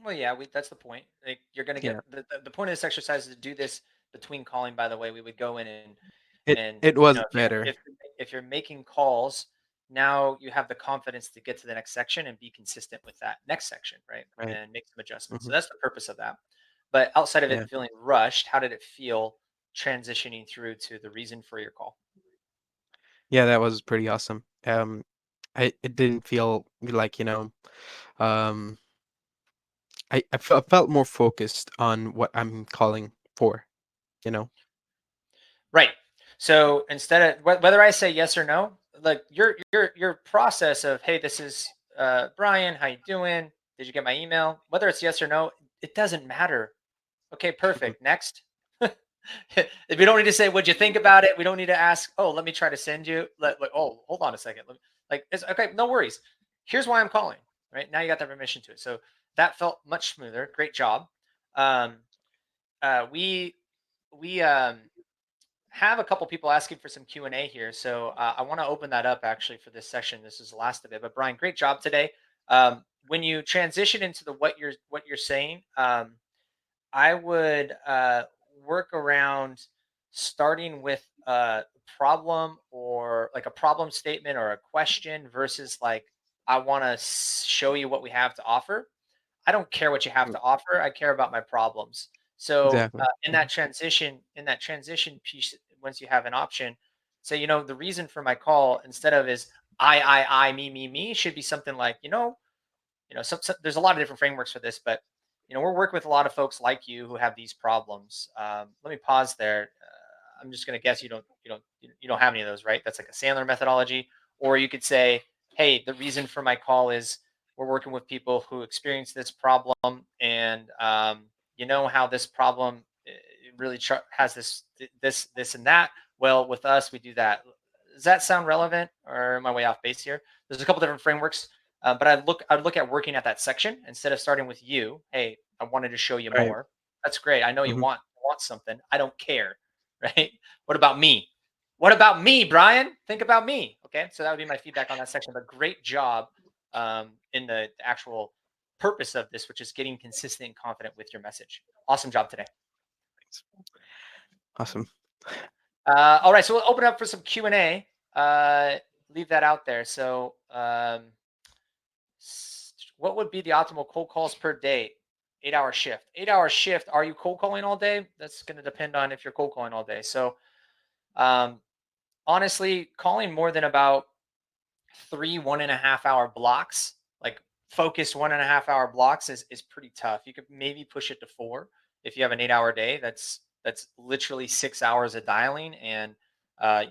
Well, yeah, that's the point. Like, you're gonna get Yeah. the point of this exercise is to do this between calling. By the way, we would go in It and it was better, if you're making calls, now you have the confidence to get to the next section and be consistent with that next section, right? right? And make some adjustments. Hmm. So that's the purpose of that. But outside of Yeah. it feeling rushed, how did it feel transitioning through to the reason for your call? Yeah, that was pretty awesome. It didn't feel like, um, I felt more focused on what I'm calling for, you know? Right. So instead of whether I say yes or no, like your process of, hey, this is Brian, how you doing? Did you get my email? Whether it's yes or no, it doesn't matter. Okay, Mhm. perfect. Next. We don't need to say, what'd you think about it? We don't need to ask, oh, let me try to send you. Oh, hold on a second. It's okay, no worries. Here's why I'm calling. Right now, you got the permission to it. So that felt much smoother. Great job. Um, we have a couple people asking for some Q&A here, so I want to open that up actually for this session. This is the last of it, but Brian, great job today. When you transition into the what you're saying, I would work around starting with a problem, or like a problem statement or a question, versus like, I want to show you what we have to offer. I don't care what you have Mm, to offer. I care about my problems. So exactly. Mhm. in that transition piece, once you have an option, say, the reason for my call, instead of is I, me, should be something like, there's a lot of different frameworks for this, but we're working with a lot of folks like you who have these problems. Let me pause there. I'm just going to guess you don't have any of those, right? That's like a Sandler methodology. Or you could say, hey, the reason for my call is we're working with people who experience this problem, and you know how this problem really has this and that. Well, with us, we do that. Does that sound relevant, or am I way off base here? There's a couple different frameworks, but I'd look at working at that section instead of starting with you. Hey, I wanted to show you Right. more. That's great. I know you Mhm. want something. I don't care, right? What about me? What about me, Brian? Think about me. Okay, so that would be my feedback on that section. But great job in the actual purpose of this, which is getting consistent and confident with your message. Awesome job today. Thanks. Awesome. All right, so we'll open up for some Q&A. Leave that out there. So what would be the optimal cold calls per day? 8-hour shift. 8-hour shift. Are you cold calling all day? That's going to depend on if you're cold calling all day. So um, honestly, calling more than about 3 1.5 hour blocks, like focused 1.5 hour blocks, is pretty tough. You could maybe push it to 4 if you have an 8 hour day. That's literally 6 hours of dialing, and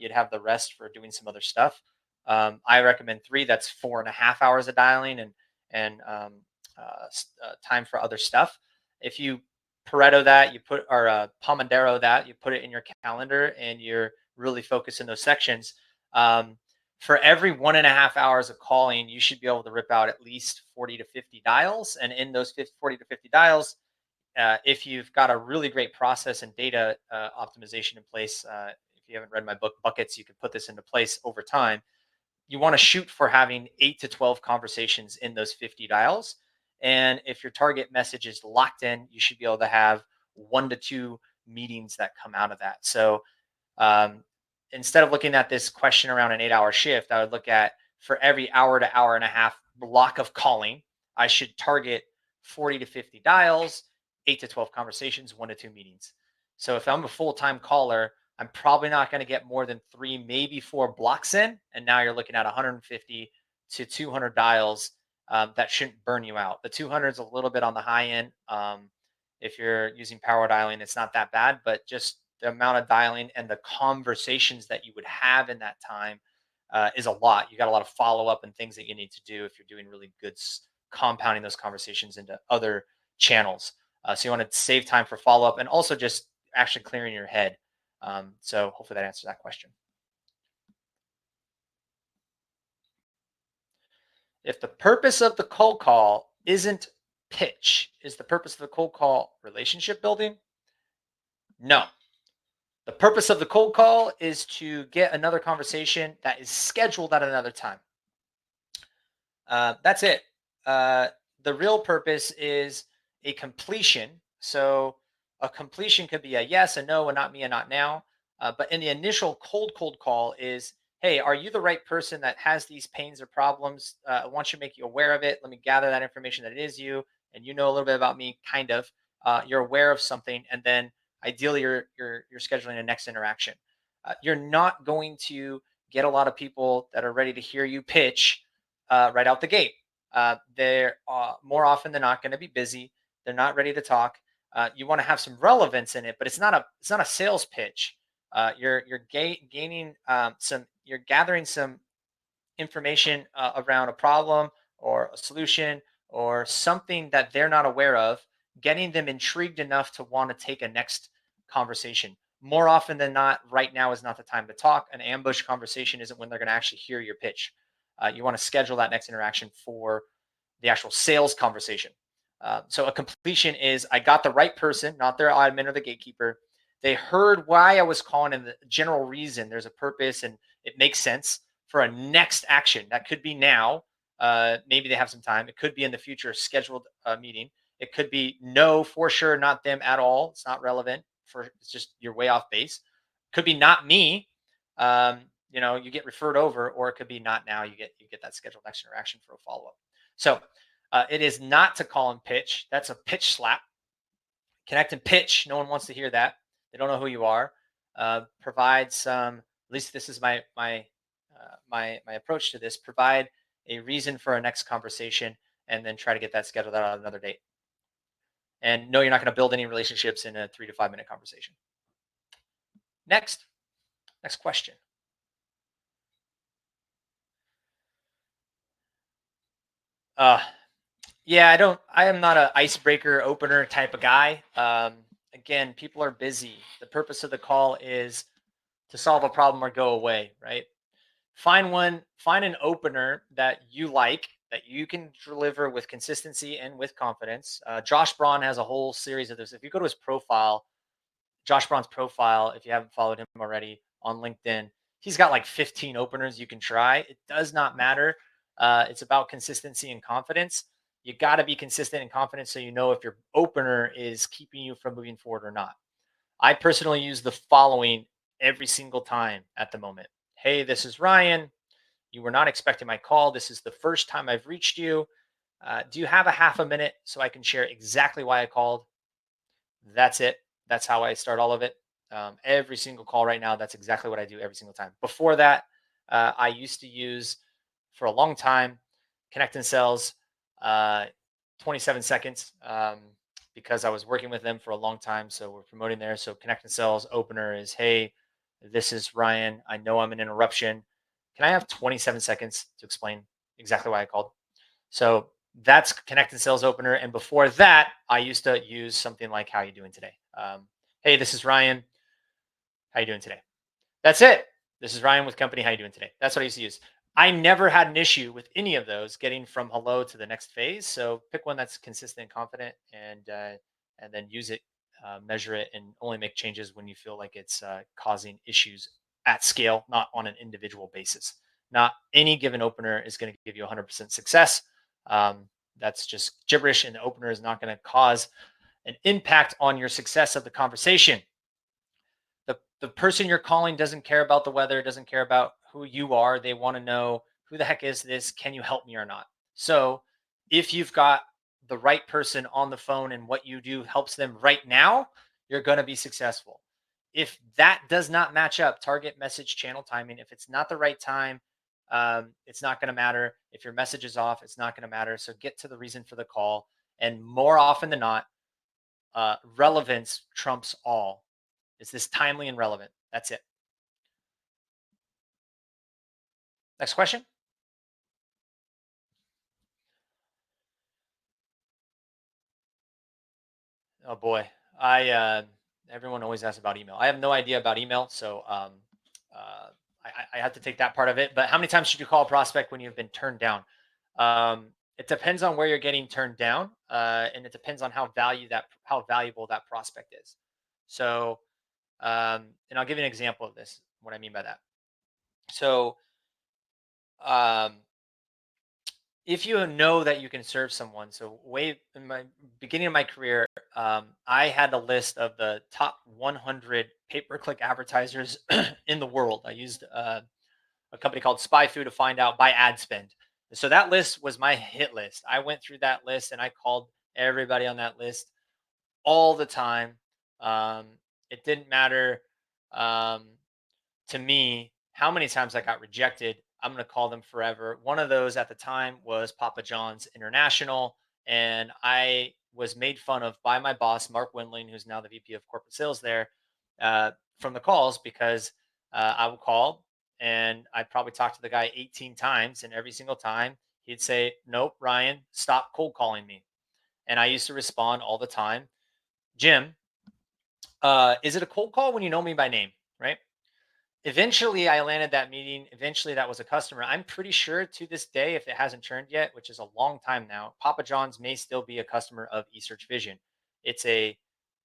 you'd have the rest for doing some other stuff. I recommend 3. That's 4.5 hours of dialing and time for other stuff. If you Pareto that, you put or Pomodoro that, you put it in your calendar, and you're really focused in those sections. For every 1.5 hours of calling, you should be able to rip out at least 40 to 50 dials. And in those 40 to 50 dials, if you've got a really great process and data optimization in place, if you haven't read my book Buckets, you can put this into place over time. You want to shoot for having 8 to 12 conversations in those 50 dials. And if your target message is locked in, you should be able to have 1 to 2 meetings that come out of that. So um, instead of looking at this question around an 8 hour shift, I would look at, for every hour to hour and a half block of calling, I should target 40 to 50 dials, 8 to 12 conversations, 1 to 2 meetings. So if I'm a full-time caller, I'm probably not going to get more than 3, maybe 4 blocks in. And now you're looking at 150 to 200 dials. That shouldn't burn you out. The 200 is a little bit on the high end. If you're using power dialing, it's not that bad, but just the amount of dialing and the conversations that you would have in that time is a lot. You got a lot of follow up and things that you need to do if you're doing really good compounding those conversations into other channels. So you want to save time for follow up and also just actually clearing your head. So hopefully that answers that question. If the purpose of the cold call isn't pitch, is the purpose of the cold call relationship building? No. The purpose of the cold call is to get another conversation that is scheduled at another time. That's it. The real purpose is a completion. So a completion could be a yes, a no, a not me, a not now. But in the initial cold call is, hey, are you the right person that has these pains or problems? I want you to make you aware of it. Let me gather that information that it is you, and you know a little bit about me, kind of. You're aware of something, and then ideally you're scheduling a next interaction. You're not going to get a lot of people that are ready to hear you pitch right out the gate. They're more often than not going to be busy. They're not ready to talk. You want to have some relevance in it, but it's not a sales pitch. You're gaining you're gathering some information around a problem or a solution or something that they're not aware of, getting them intrigued enough to want to take a next conversation. More often than not, right now is not the time to talk. An ambush conversation isn't when they're going to actually hear your pitch. You want to schedule that next interaction for the actual sales conversation. So a completion is, I got the right person, not their admin or the gatekeeper. They heard why I was calling and the general reason. There's a purpose and it makes sense for a next action. That could be now. Maybe they have some time. It could be in the future, scheduled meeting. It could be no, for sure, not them at all. It's not relevant. It's just you're way off base. Could be not me. You get referred over, or it could be not now. You get that scheduled next interaction for a follow up. So it is not to call and pitch. That's a pitch slap. Connect and pitch. No one wants to hear that. They don't know who you are. Provide some. At least this is my approach to this. Provide a reason for a next conversation, and then try to get that scheduled out on another date. And no, you're not going to build any relationships in a 3 to 5 minute conversation. Next question. Yeah, I am not an icebreaker opener type of guy. Again, people are busy. The purpose of the call is to solve a problem or go away, right? Find an opener that you like, that you can deliver with consistency and with confidence. Josh Braun has a whole series of this. If you go to his profile, Josh Braun's profile, if you haven't followed him already on LinkedIn, he's got like 15 openers you can try. It does not matter. It's about consistency and confidence. You got to be consistent and confident so you know if your opener is keeping you from moving forward or not. I personally use the following every single time at the moment. Hey, this is Ryan. You were not expecting my call. This is the first time I've reached you. Do you have a half a minute so I can share exactly why I called? That's it. That's how I start all of it. Every single call right now, that's exactly what I do every single time. Before that, I used to use for a long time Connect and Sells, uh, 27 seconds, because I was working with them for a long time. So we're promoting there. So Connect and Sells opener is, hey, this is Ryan. I know I'm an interruption. Can I have 27 seconds to explain exactly why I called? So that's Connect and Sales opener. And before that, I used to use something like, how you doing today? Hey, this is Ryan. How you doing today? That's it. This is Ryan with company. How you doing today? That's what I used to use. I never had an issue with any of those getting from hello to the next phase. So pick one that's consistent and confident, and then use it, measure it, and only make changes when you feel like it's causing issues at scale, not on an individual basis. Not any given opener is going to give you 100% success. That's just gibberish, and the opener is not going to cause an impact on your success of the conversation. The person you're calling doesn't care about the weather, doesn't care about who you are. They want to know, who the heck is this? Can you help me or not? So if you've got the right person on the phone and what you do helps them right now, you're going to be successful. If that does not match up, target message channel timing, if it's not the right time, it's not going to matter. If your message is off, it's not going to matter. So get to the reason for the call. And more often than not, relevance trumps all. Is this timely and relevant? That's it. Next question. Oh boy, everyone always asks about email. I have no idea about email, so I have to take that part of it. But how many times should you call a prospect when you've been turned down? It depends on where you're getting turned down, and it depends on how valuable that prospect is. So, and I'll give you an example of this. What I mean by that. So, um, if you know that you can serve someone, so way in my beginning of my career, I had a list of the top 100 pay-per-click advertisers in the world. I used a company called SpyFu to find out by ad spend. So that list was my hit list. I went through that list and I called everybody on that list all the time. Um, it didn't matter. Um, to me how many times I got rejected. I'm going to call them forever. One of those at the time was Papa John's International. And I was made fun of by my boss, Mark Windling, who's now the VP of corporate sales there, from the calls because I would call and I'd probably talk to the guy 18 times. And every single time he'd say, nope, Ryan, stop cold calling me. And I used to respond all the time, Jim, is it a cold call when you know me by name? Right. Eventually, I landed that meeting. Eventually, that was a customer. I'm pretty sure to this day, if it hasn't turned yet, which is a long time now, Papa John's may still be a customer of eSearch Vision. It's a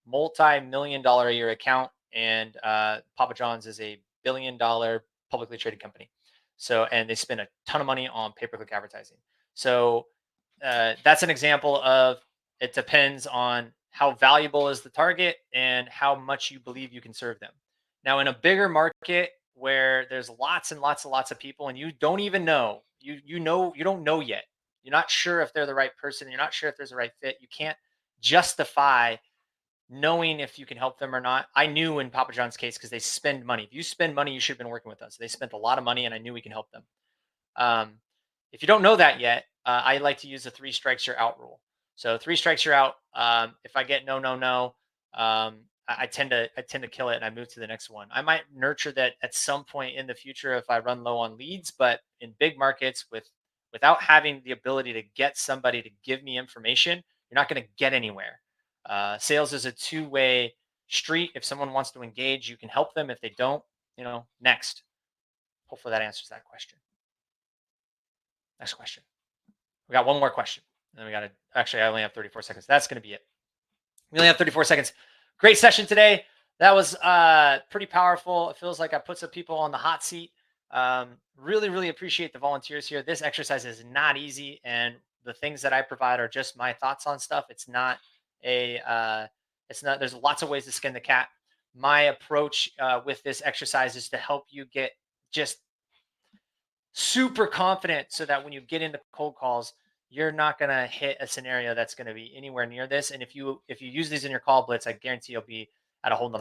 multi-million-dollar a year account, and Papa John's is a billion-dollar publicly traded company. So, and they spend a ton of money on pay-per-click advertising. So, that's an example of, it depends on how valuable is the target and how much you believe you can serve them. Now, in a bigger market where there's lots and lots and lots of people, and you don't even know, you don't know yet. You're not sure if they're the right person. You're not sure if there's a right fit. You can't justify knowing if you can help them or not. I knew in Papa John's case because they spend money. If you spend money, you should have been working with us. They spent a lot of money, and I knew we can help them. If you don't know that yet, I like to use the 3 strikes you're out rule. So 3 strikes you're out. If I get no, I tend to kill it and I move to the next one. I might nurture that at some point in the future if I run low on leads, but in big markets without having the ability to get somebody to give me information, you're not going to get anywhere. Sales is a two-way street. If someone wants to engage, you can help them. If they don't, next. Hopefully that answers that question. Next question. We got one more question. And then we got to, actually, I only have 34 seconds. That's going to be it. We only have 34 seconds. Great session today. That was pretty powerful. It feels like I put some people on the hot seat. Really, really appreciate the volunteers here. This exercise is not easy. And the things that I provide are just my thoughts on stuff. It's not there's lots of ways to skin the cat. My approach with this exercise is to help you get just super confident so that when you get into cold calls, you're not going to hit a scenario that's going to be anywhere near this. And if you use these in your call blitz, I guarantee you'll be at a whole nother